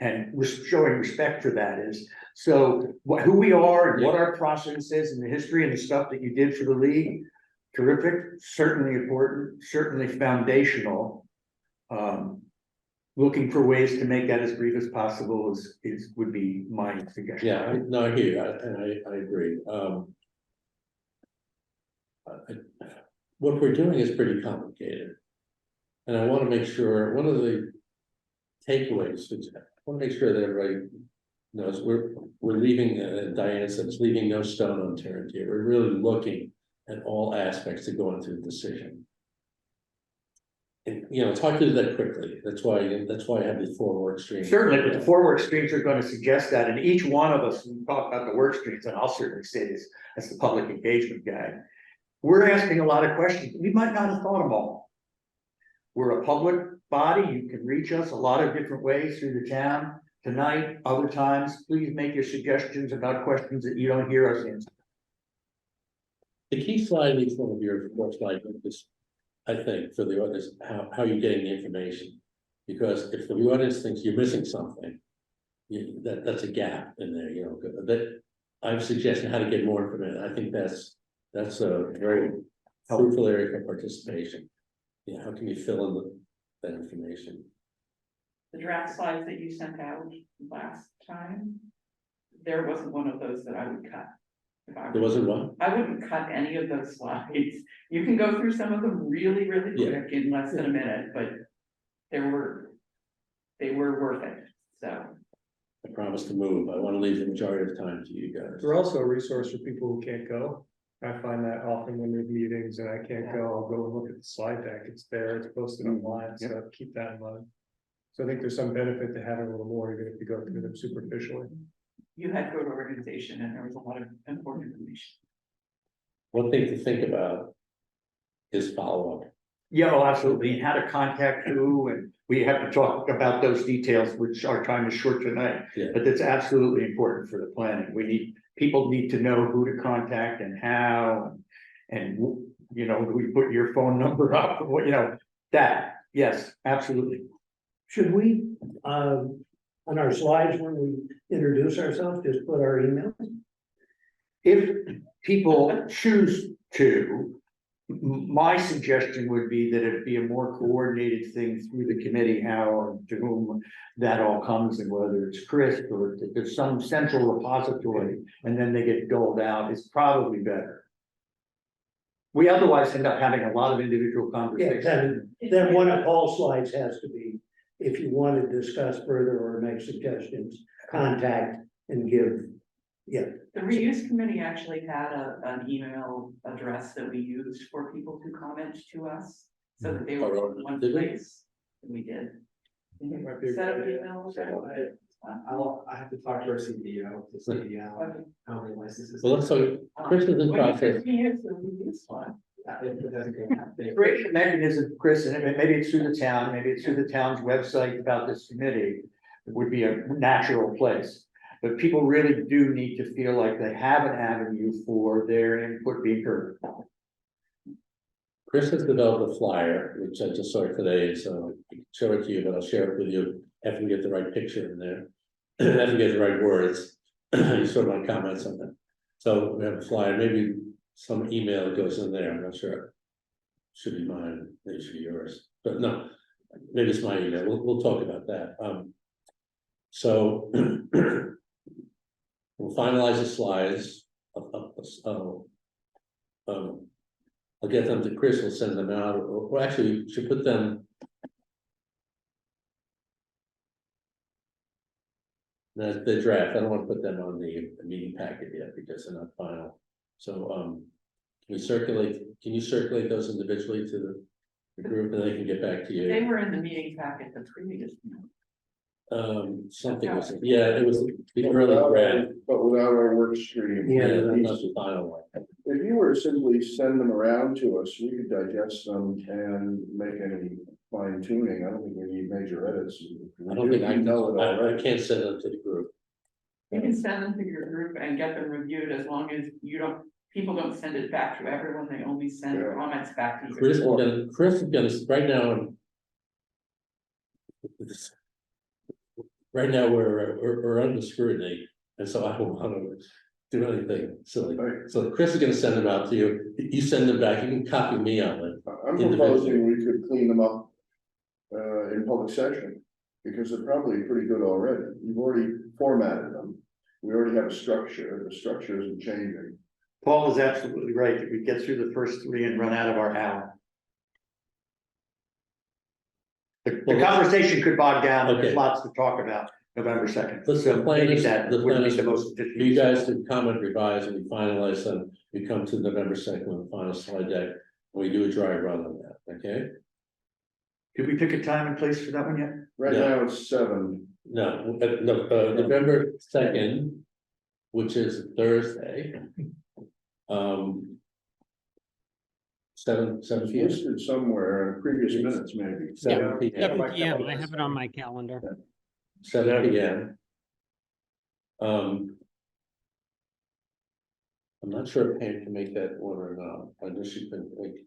And we're showing respect for that is, so who we are and what our process is and the history and the stuff that you did for the league, terrific, certainly important, certainly foundational. Looking for ways to make that as brief as possible would be my suggestion. Yeah, I hear you, and I agree. What we're doing is pretty complicated. And I want to make sure, one of the takeaways, I want to make sure that everybody knows we're leaving, Diana said, it's leaving no stone unturned here. We're really looking at all aspects to go into the decision. And, it's hard to do that quickly. That's why I have the 4 work streams. Certainly, but the 4 work streams are going to suggest that, and each one of us, when we talk about the work streams, and I'll certainly say this as the public engagement guy. We're asking a lot of questions. We might not have thought them all. We're a public body. You can reach us a lot of different ways through the town. Tonight, other times, please make your suggestions about questions that you don't hear us answer. The key slide in each one of your slide is, I think, for the audience, how you're getting the information. Because if the audience thinks you're missing something, that's a gap in there, that I'm suggesting how to get more information. I think that's a very fruitful area for participation. How can you fill in that information? The draft slides that you sent out last time, there wasn't one of those that I would cut. There wasn't one? I wouldn't cut any of those slides. You can go through some of them really quick in less than a minute, but they were worth it, so. I promise to move. I want to leave the majority of time to you guys. They're also a resource for people who can't go. I find that often when there's meetings and I can't go, I'll go and look at the slide deck. It's there, it's posted online, so keep that in mind. So I think there's some benefit to having a little more, even if you go through them superficially. You had good organization and there was a lot of important information. One thing to think about is follow-up. Yeah, oh, absolutely, and how to contact who, and we have to talk about those details, which our time is short tonight. Yeah. But that's absolutely important for the planning. People need to know who to contact and how, and we put your phone number up, that, yes, absolutely. Should we, on our slides, when we introduce ourselves, just put our email? If people choose to, my suggestion would be that it be a more coordinated thing through the committee, how and to whom that all comes, and whether it's Chris or if there's some central repository, and then they get doled out, is probably better. We otherwise end up having a lot of individual Yeah, conversations. then one of Paul's slides has to be, if you want to discuss further or make suggestions, contact and give, The reuse committee actually had an email address that we used for people to comment to us, so that they were in one Did we? place, and we did. Might be a Set up good email. I have to talk to our CEO to see how many licenses. Well, let's talk, Chris is in process. We use the reuse one. It doesn't go out. Create a mechanism, Chris, and maybe it's through the town, maybe it's through the town's website about this committee, it would be a natural place. But people really do need to feel like they have an avenue for their input being heard. Chris has developed a flyer, which I just saw today, so I can show it to you, but I'll share it with you after we get the right picture in there. After we get the right words, you saw my comments on that. So we have a flyer, maybe some email goes in there, I'm not sure. Should be mine, maybe it should be yours, but no, maybe it's my email, we'll talk about that. So we'll finalize the slides. I'll get them to Chris, we'll send them out, or actually, we should put them. The draft, I don't want to put them on the meeting packet yet because they're not final. So, can you circulate those individually to the group and they can get back to you? They were in the meeting packet the previous. Something was, yeah, it was the early draft. But without our work stream. Yeah, at not least- the final one. If you were to simply send them around to us, we could digest them and make any fine tuning. I don't think we need major edits. I don't think I can, know it I already. can't send them to the group. You can send them to your group and get them reviewed as long as people don't send it back to everyone, they only send Yeah. comments back to you. Chris is gonna, right now. Right now, we're under scrutiny, and so I don't wanna do anything silly. Right. So Chris is gonna send them out to you, you send them back, you can copy me on it. I'm proposing we could clean them up in public session, because they're probably pretty good already. You've already formatted them. We already have a structure. The structure isn't changing. Paul is absolutely right, that we get through the first three and run out of our hour. The conversation could bog down, and there's Okay. lots to talk about November 2nd. The So plan maybe is, that the would plan be is, the most efficient. you guys can comment, revise, and we finalize them, we come to November 2nd with the final slide deck, and we do a dry run on that, okay? Did we pick a time and place for that one yet? Right No. now it's 7. No, November 2nd, which is Thursday. 7 It's p.m. listed somewhere in previous minutes, maybe. 7 p.m. 7 PM, I have it on my calendar. 7 p.m. I'm not sure if Pam can make that one or not. I know she can make.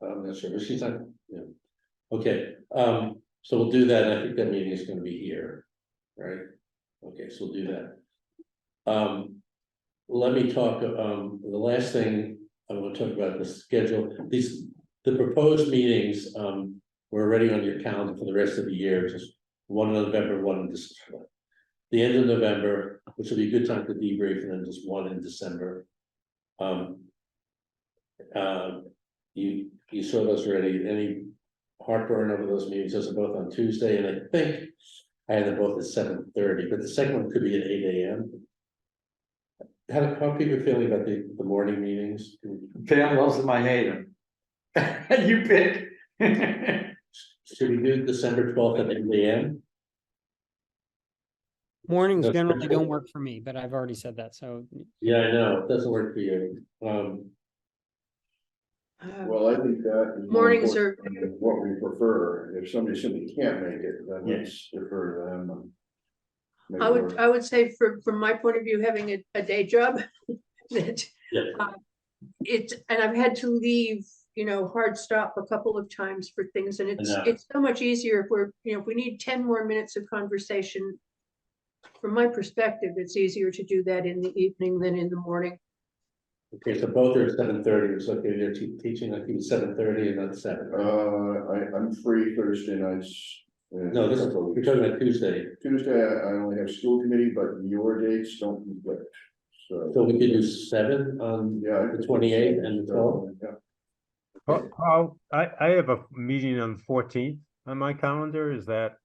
I'm not sure, but she's not, yeah. Okay, so we'll do that. I think that meeting is gonna be here, right? Okay, so we'll do that. Let me talk, the last thing I want to talk about the schedule, the proposed meetings, were already on your calendar for the rest of the year, just one in November, one in December. The end of November, which will be a good time to debrief, and then just one in December. You saw those already, any heartburn over those meetings? Those are both on Tuesday, and I think I had them both at 7:30, but the second one could be at 8 a.m. How are people feeling about the morning meetings? Pam loves them, I hate them. You pick. Should we do December 12th at 8 a.m.? Mornings That's generally pretty don't cool. work for me, but I've already said that, so. Yeah, I know, it doesn't work for you. Well, I think that is more Mornings important than what we prefer. If somebody simply can't make it, then let's defer to them. And make it work. I would say from my point of view, having a day job, that Yeah. and I've had to leave, hard stop a couple of times for things, and know. it's so much easier if if we need 10 more minutes of conversation. From my perspective, it's easier to do that in the evening than in the morning. Okay, so both are at 7:30, so okay, they're teaching, I think 7:30 and not 7. I'm free Thursday nights. No, this is, we're talking about Tuesday, Tuesday, I only have school committee, but your dates don't conflict. so we could do 7 on Yeah. the 28th and the 12th. Yeah. Paul, I have a meeting on the 14th on my calendar, is that,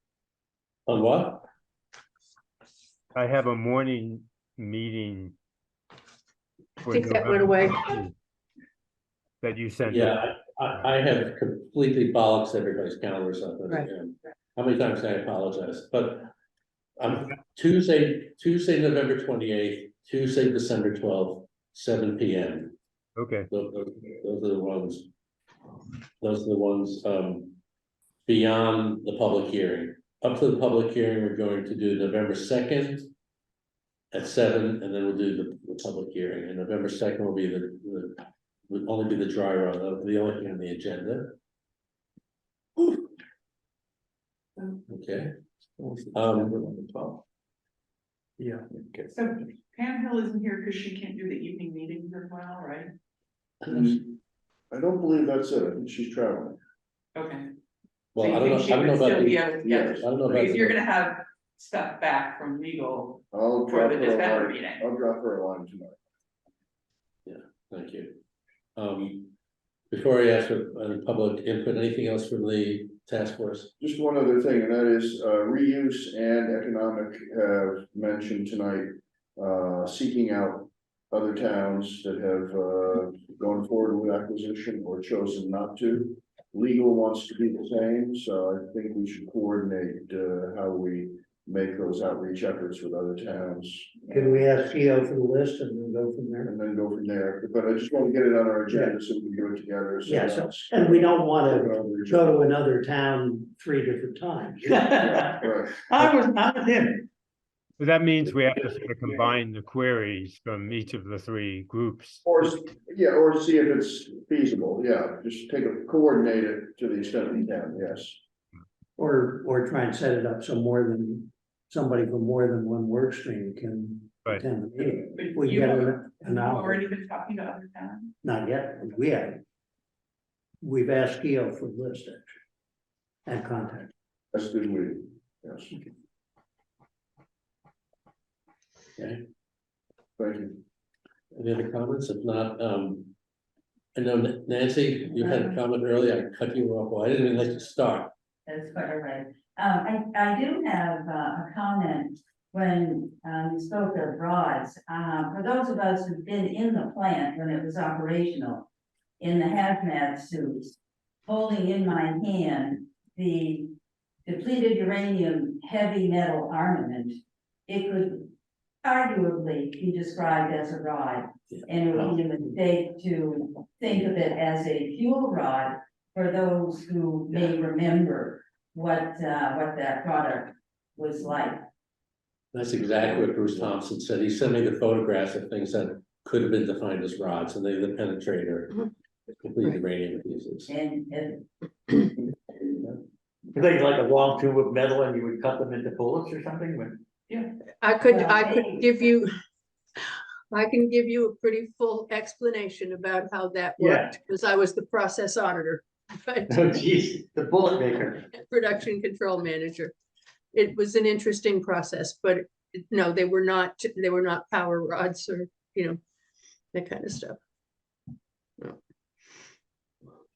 On what? I have a morning meeting. I think that went away. That you sent. Yeah, I have completely bollocks everybody's calendars up. Right. How many times can I apologize, but Tuesday, November 28th, Tuesday, December 12th, 7 p.m. Okay, Those are the ones. Those are the ones, beyond the public hearing. Up to the public hearing, we're going to do November 2nd at 7, and then we'll do the public hearing, and November 2nd will be the would only be the dry run, that would be the only thing on the agenda. Okay. Yeah. So Pam Hill isn't here because she can't do the evening meetings as well, right? I don't believe that's it, I think she's traveling. Okay. Well, So I you don't think know, I don't know she would about still be the, able to get Yes, I don't know about. Because you're the- gonna have stuff back from legal I'll for drop the her a December line, meeting. I'll drop her a line tonight. Thank you. Before I ask for public input, anything else from the task force? Just one other thing, and that is, reuse and economic have mentioned tonight, seeking out other towns that have, gone forward with acquisition or chosen not to. Legal wants to be the same, so I think we should coordinate, how we make those outreach efforts with other towns. Can we ask CEO for the list and then go from there? And then go from there, but I just want to get it on our agenda so we can do it together. So Yes, that's- and we don't want to go to another town 3 different times. Right. I'm with him. But that means we have to sort of combine the queries from each of the three groups. Or see if it's feasible, yeah, just coordinate it to the extent we can, yes. Or try and set it up so somebody from more than one work stream can Right. attend the meeting. But We you get have an hour. already been talking to other towns. Not yet, we haven't. We've asked Geo for the list actually. And contact. That's good, we, yes. Okay, Thank you. any other comments? If not, I know Nancy, you had a comment earlier, I cut you off, well, I didn't even let you start. That's quite all right. I do have a comment when you spoke of rods. For those of us who've been in the plant when it was operational, in the hazmat suits, holding in my hand the depleted uranium heavy metal armament, it could arguably be described as a rod. And it would be a mistake to think of it as a fuel rod for those who may remember what that product was like. That's exactly what Bruce Thompson said. He sent me the photographs of things that could have been defined as rods, and they the penetrator, complete uranium pieces. And You think like a long tube of metal and you would cut them into bullets or something with? I could Well, give you, I can give you a pretty full explanation about how that Yeah. worked, because I was the process auditor. But Oh geez, the bullet maker. production control manager. It was an interesting process, but no, they were not power rods or, that kind of stuff.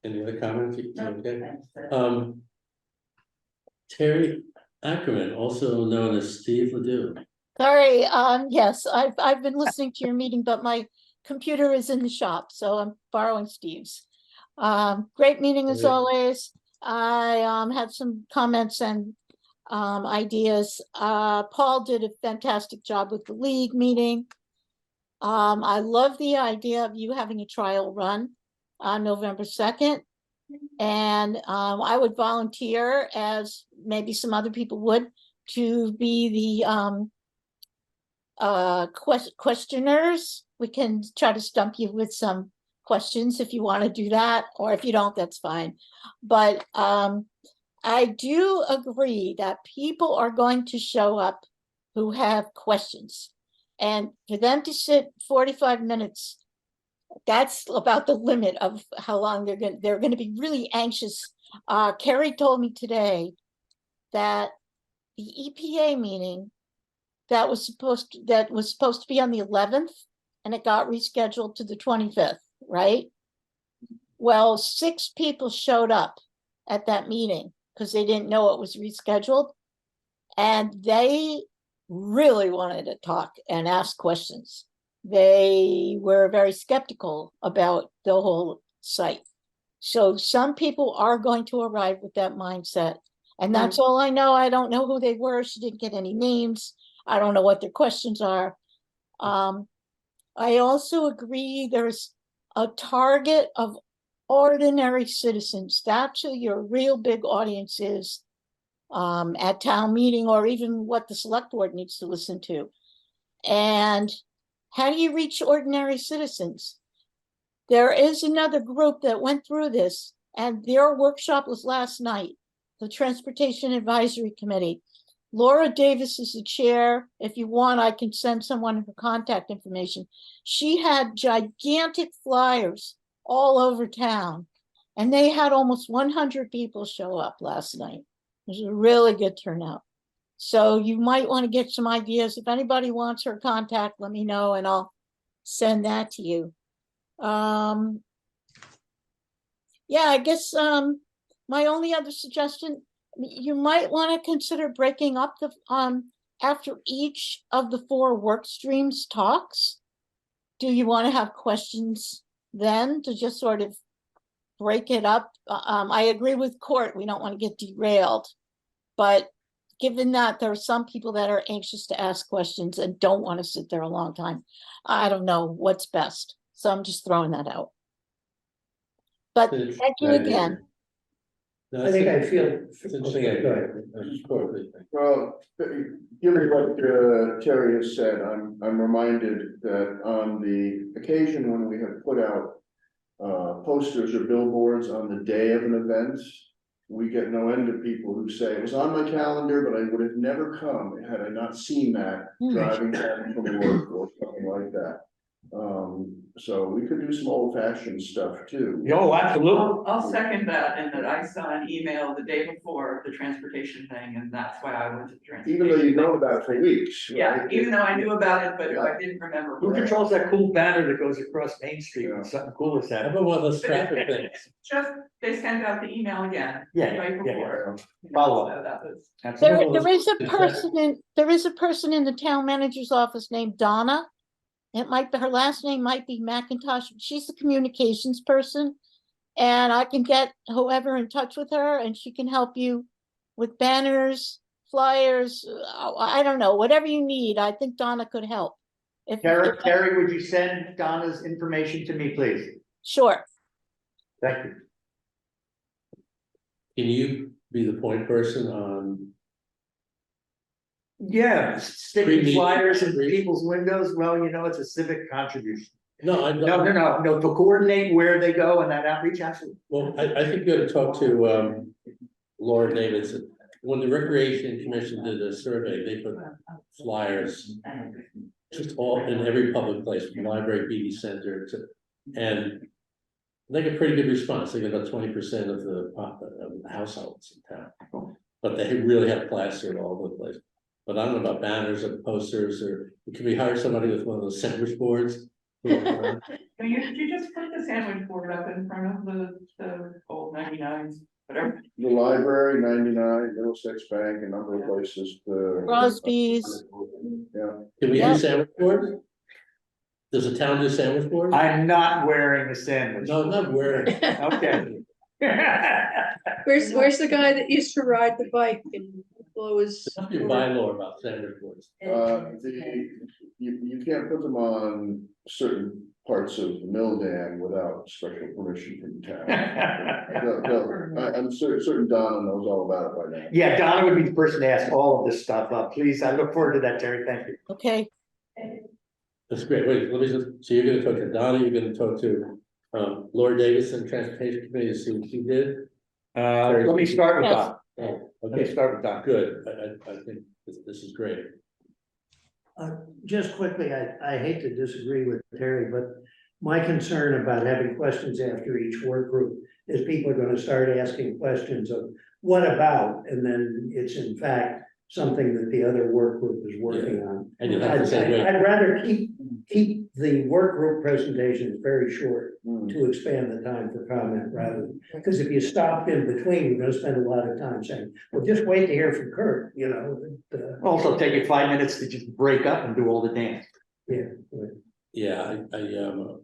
Any other comments? You- No, okay? that's- Terry Ackerman, also known as Steve Ledoux. Sorry, yes, I've been listening to your meeting, but my computer is in the shop, so I'm borrowing Steve's. Great meeting as Great. always. I had some comments and ideas. Paul did a fantastic job with the league meeting. I love the idea of you having a trial run on November 2nd. And I would volunteer, as maybe some other people would, to be the questioners. We can try to stump you with some questions if you want to do that, or if you don't, that's fine. But I do agree that people are going to show up who have questions. And for them to sit 45 minutes, that's about the limit of how long they're going to be really anxious. Carrie told me today that the EPA meeting that was supposed to be on the 11th, and it got rescheduled to the 25th, right? Well, 6 people showed up at that meeting because they didn't know it was rescheduled, and they really wanted to talk and ask questions. They were very skeptical about the whole site. So some people are going to arrive with that mindset. And that's all I know. I don't know who they were. She didn't get any names. I don't know what their questions are. I also agree there's a target of ordinary citizens. That's who your real big audience is at town meeting, or even what the select board needs to listen to. And how do you reach ordinary citizens? There is another group that went through this, and their workshop was last night, the Transportation Advisory Committee. Laura Davis is the chair. If you want, I can send someone her contact information. She had gigantic flyers all over town, and they had almost 100 people show up last night. It was a really good turnout. So you might want to get some ideas. If anybody wants her contact, let me know and I'll send that to you. Yeah, I guess my only other suggestion, you might want to consider breaking up the after each of the 4 work streams talks. Do you want to have questions then to just sort of break it up? I agree with Court, we don't want to get derailed, but given that there are some people that are anxious to ask questions and don't want to sit there a long time, I don't know what's best. So I'm just throwing that out. But thank you again. No, I think I feel. It's interesting. Go ahead. Well, given what Terry has said, I'm reminded that on the occasion when we have put out posters or billboards on the day of an event, we get no end of people who say, it was on my calendar, but I would have never come had I not seen that driving home from work or something like that. So we could do some old fashioned stuff too. Oh, absolutely. I'll second that, and that I saw an email the day before the transportation thing, and that's why I went to the transportation. Even though you know about it for weeks. Yeah, right? even though I knew about it, but I didn't remember. Who controls that cool banner that goes across Main Street when something cool is How happening? about one of those traffic things? Just, they sent out the email again. Yeah, Right yeah, before. Follow So up. that was. There is a person in the town manager's office named Donna. It might be, her last name might be McIntosh. She's the communications person. And I can get whoever in touch with her and she can help you with banners, flyers. I don't know, whatever you need. I think Donna could help. Terry, would you send Donna's information to me, please? Sure. Thank you. Can you be the point person on? Yeah, sticking Pre-meeting. flyers in people's windows, well, you know, it's a civic contribution. No, I No, to coordinate where they go and that outreach, absolutely. Well, I think you got to talk to Laura Davidson. When the Recreation Commission did a survey, they put flyers just all in every public place, from library, BD center to, and they get pretty good response. They get about 20% of the households in town. But they really have plastered all over the place. But I don't know about banners or posters, or could we hire somebody with one of those sandwich boards? You just put the sandwich board up in front of the old 99s, whatever. The library, 99, Middlesex Bank, a number of places. Crosby's. Yeah. Can we Yeah. do sandwich boards? Does the town do sandwich boards? I'm not wearing a sandwich. No, not wearing. Okay. Where's the guy that used to ride the bike and blow his? There's nothing bylaw about sandwich boards. You can't put them on certain parts of the mill dam without special permission from the town. I'm certain Donna knows all about it by now. Yeah, Donna would be the person to ask all of this stuff up. Please, I look forward to that, Terry. Thank you. Okay. That's great. Wait, let me just, so you're gonna talk to Donna, you're gonna talk to Laura Davidson, Transportation Committee, to see what she did? Let me start with Yes. Don. Oh, Let me okay, start with Don. good. I think this is great. Just quickly, I hate to disagree with Terry, but my concern about having questions after each work group is people are gonna start asking questions of what about, and then it's in fact something that the other work group is working on. And you'll have to say, wait, I'd rather keep the work group presentations very short to expand the time for comment rather than, because if you stopped in between, you're gonna spend a lot of time saying, well, just wait to hear from Kurt, you know. Also take you 5 minutes to just break up and do all the dance. Yeah. yeah,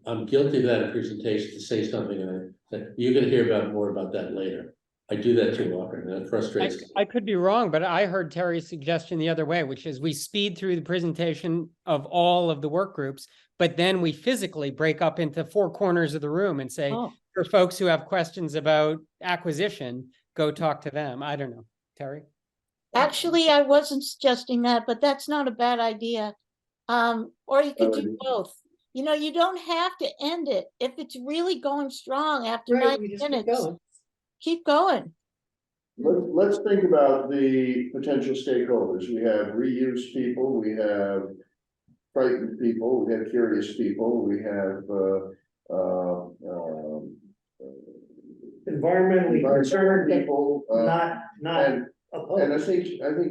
I'm guilty of that in presentation to say something and you're gonna hear more about that later. I do that too often, and that frustrates me. I could be wrong, but I heard Terry's suggestion the other way, which is we speed through the presentation of all of the work groups, but then we physically break up into 4 corners of the room and say, Oh. for folks who have questions about acquisition, go talk to them. I don't know, Terry? Actually, I wasn't suggesting that, but that's not a bad idea. Or you could do both. you know, you don't have to end it. If it's really going strong after Right, 9 we just keep minutes, going. keep going. Let's think about the potential stakeholders. We have reuse people, we have frightened people, we have curious people, we have, Environmentally concerned, people, not and I opposed. think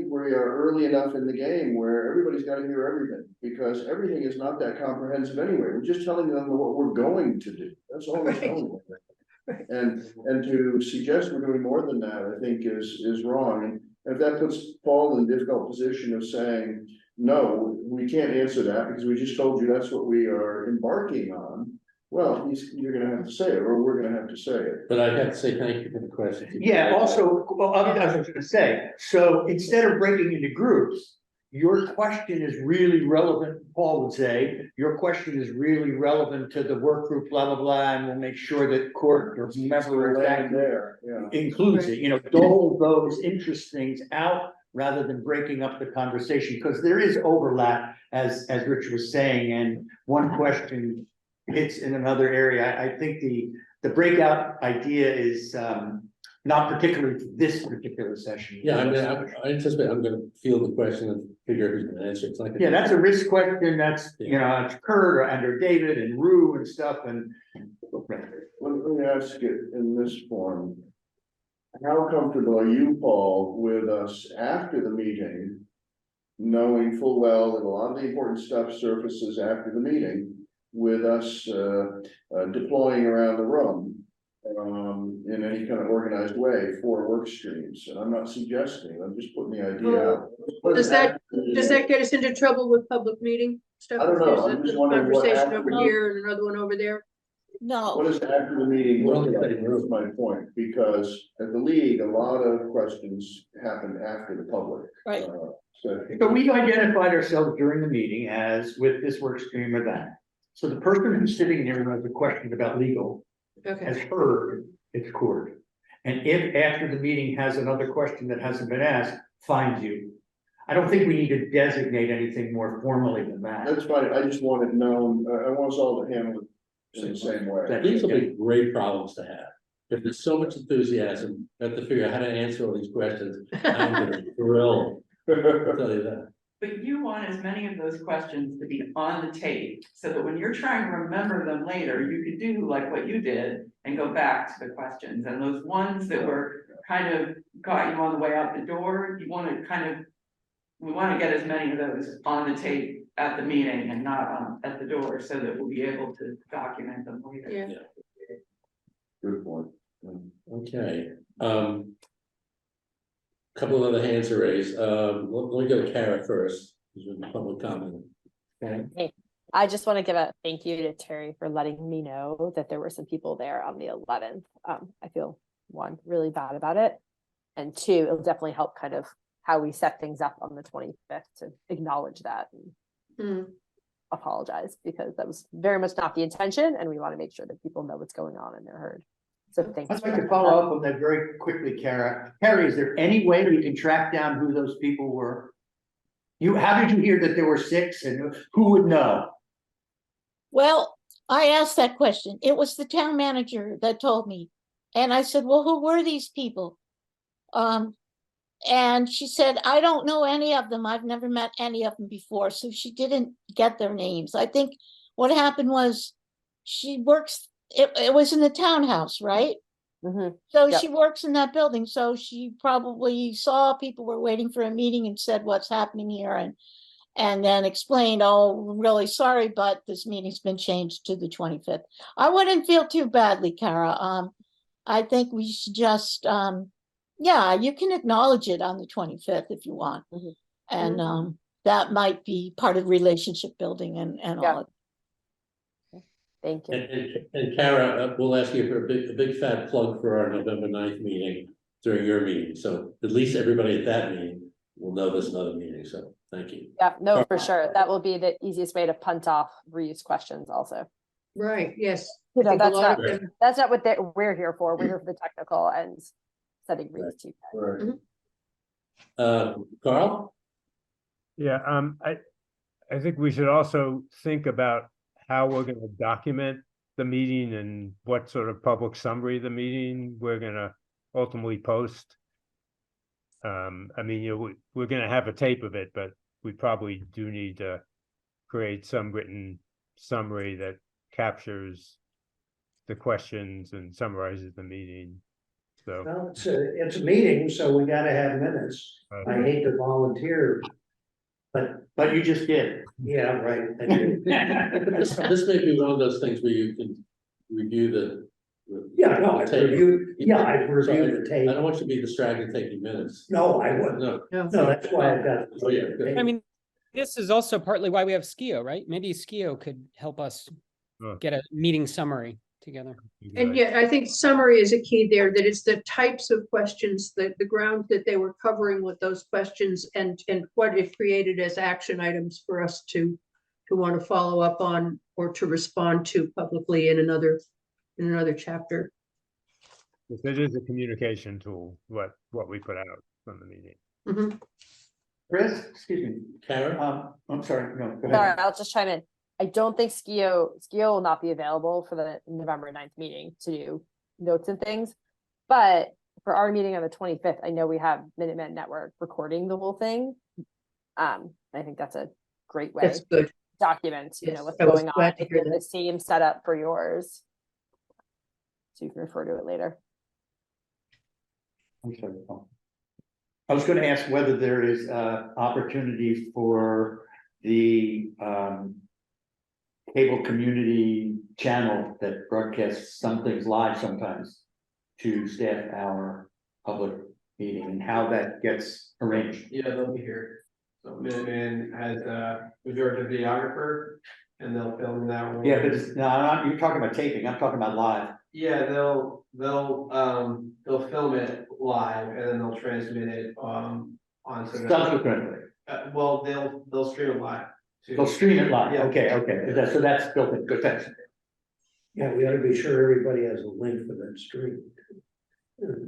we are early enough in the game where everybody's gotta hear everything, because everything is not that comprehensive anyway. We're just telling them what we're going to do. That's all we're telling them. And to suggest we're doing more than that, I think is wrong. And if that puts Paul in a difficult position of saying, no, we can't answer that because we just told you that's what we are embarking on. Well, you're gonna have to say it, or we're gonna have to say it. But I have to say thank you for the question. Yeah, also, well, I was gonna say, so instead of breaking into groups, your question is really relevant, Paul would say, your question is really relevant to the work group, blah, blah, blah, and we'll make sure that court or whomever Land there, yeah. includes it, you know, dole those interest things out rather than breaking up the conversation, because there is overlap, as Rich was saying, and one question hits in another area. I think the breakout idea is not particularly to this particular session. Yeah, I mean, I anticipate I'm gonna field the question and figure out who's gonna answer. It's like. Yeah, that's a risk question. That's, you know, it's Kurt or David and Rue and stuff and. Let me ask it in this form. How comfortable are you, Paul, with us after the meeting? Knowing full well that a lot of the important stuff surfaces after the meeting, with us deploying around the room. In any kind of organized way for work streams, and I'm not suggesting, I'm just putting the idea out. Does that get us into trouble with public meeting stuff? I don't know, There's I'm a just wondering what conversation after over the- here and another one over there. No, What is after the meeting? We're only look like? getting That's my point, because at the league, a lot of questions happen after the public. right. So we've identified ourselves during the meeting as with this work stream or that. So the person who's sitting there who has a question about legal has Okay, heard it's court. And if after the meeting has another question that hasn't been asked, finds you. I don't think we need to designate anything more formally than that. That's fine, I just want it known, I want us all to handle it in the same way. These will be great problems to have. If there's so much enthusiasm, we have to figure out how to answer all these questions. I'm gonna thrill, I'll tell you that. But you want as many of those questions to be on the tape, so that when you're trying to remember them later, you could do like what you did and go back to the questions, and those ones that were kind of got you on the way out the door, you want to kind of, we want to get as many of those on the tape at the meeting and not at the door, so that we'll be able to document them later. yeah. Good point. Okay, couple of other hands are raised. Let me go to Kara first, who's in the public comment. Okay. I just want to give a thank you to Terry for letting me know that there were some people there on the 11th. I feel one, really bad about it. And two, it'll definitely help kind of how we set things up on the 25th to acknowledge that and apologize, because that was very much not the intention. And we want to make sure that people know what's going on and they're heard. So thanks. I'd like to follow up on that very quickly, Kara. Carrie, is there any way we can track down who those people were? How did you hear that there were 6 and who would know? Well, I asked that question. It was the town manager that told me. And I said, well, who were these people? And she said, I don't know any of them. I've never met any of them before. So she didn't get their names. I think what happened was she works, it was in the townhouse, right? Mhm. So Yep. she works in that building. So she probably saw people were waiting for a meeting and said, what's happening here? And then explained, oh, we're really sorry, but this meeting's been changed to the 25th. I wouldn't feel too badly, Kara. I think we should just, yeah, you can acknowledge it on the 25th if you want. Mhm. And that might be part of relationship building and Yeah. all. Thank you. And Kara, we'll ask you for a big fat plug for our November 9th meeting during your meeting. So at least everybody at that meeting will know there's another meeting. So thank you. Yeah, no, for sure. That will be the easiest way to punt off reuse questions also. Right, yes. You I know, think a that's lot not, of them- that's not what we're here for. We're here for the technical and setting reuse to you guys. Right. Carl? Yeah, I think we should also think about how we're gonna document the meeting and what sort of public summary of the meeting we're gonna ultimately post. I mean, we're gonna have a tape of it, but we probably do need to create some written summary that captures the questions and summarizes the meeting. So, Well, it's a meeting, so we gotta have minutes. I hate to volunteer, But you just did. yeah, right. I do. This may be one of those things where you can review the. Yeah, no, I've tape. reviewed, yeah, I've reviewed the I tape. don't want you to be distracted taking minutes. No, I wouldn't. No. No, that's why I've got. Oh, yeah, good. I mean, this is also partly why we have Skio, right? Maybe Skio could help us Oh. get a meeting summary together. And yeah, I think summary is a key there, that it's the types of questions, that the ground that they were covering with those questions and what it created as action items for us to want to follow up on or to respond to publicly in another chapter. it is a communication tool, what we put out from the meeting. Mhm. Chris, excuse me, Karen? I'm sorry, no, go Sorry, ahead. I'll just chime in. I don't think Skio will not be available for the November 9th meeting to do notes and things. But for our meeting on the 25th, I know we have Minuteman Network recording the whole thing. I think that's a great way That's good. to document, Yes, what's I was going on. glad to If hear you have the same setup for yours. So you can refer to it later. I'm sorry, Paul. I was gonna ask whether there is opportunity for the cable community channel that broadcasts some things live sometimes to staff our public meeting and how that gets arranged. Yeah, they'll be here. So Minuteman has reserved a videographer and they'll film that one. Yeah, but it's, no, you're talking about taping, I'm talking about live. Yeah, they'll film it live and then they'll transmit it onto the. Subsequently, Well, they'll stream it live. too. they'll stream it live, Yeah. okay, so that's built in, good, thanks. Yeah, we ought to be sure everybody has a link for that stream.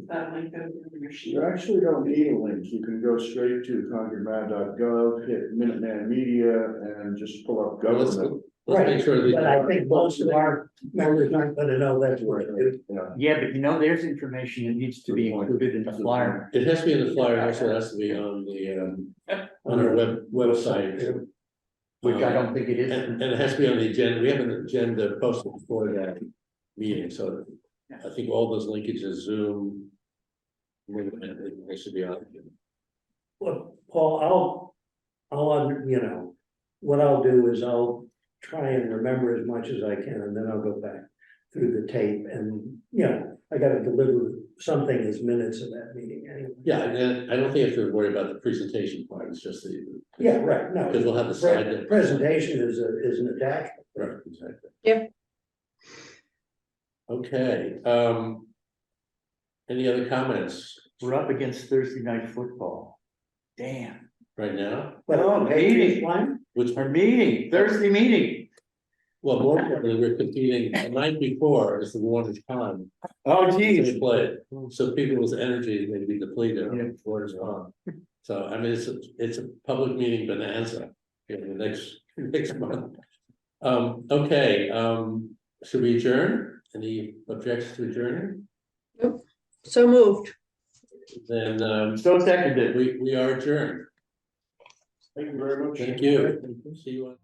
That link goes in your sheet. You actually don't need a link, you can go straight to concordman.gov, hit Minuteman Media, and just pull up government. Let's make sure that. But I think most of our members aren't gonna know that's what it is. Yeah, but there's information that needs to be included in the flyer. It has to be in the flyer, also has to be on our website. Which I don't think it is. And it has to be on the agenda, we have an agenda posted before that meeting, so I think all those linkages, Zoom. They should be on. Well, Paul, what I'll do is I'll try and remember as much as I can, and then I'll go back through the tape and, I gotta deliver something as minutes of that meeting anyway. Yeah, and I don't think you have to worry about the presentation part, it's just the. Yeah, right, no. Because we'll have the slide deck. Presentation is an attachment. Right, exactly. Yeah. Okay, any other comments We're up against Thursday night football. Damn. right now? Well, meeting. Which, Our meeting, Thursday meeting. well, more importantly, we're competing, the night before is the Warner's Con. Oh, They geez. play, so people's energy may be depleted Yeah. on Warner's Con. So, I mean, it's a public meeting bonanza in the next month. Okay, should we adjourn? Any objections to adjourning? So moved. Then, So seconded. we are adjourned. Thank you very much. Thank you. See you on.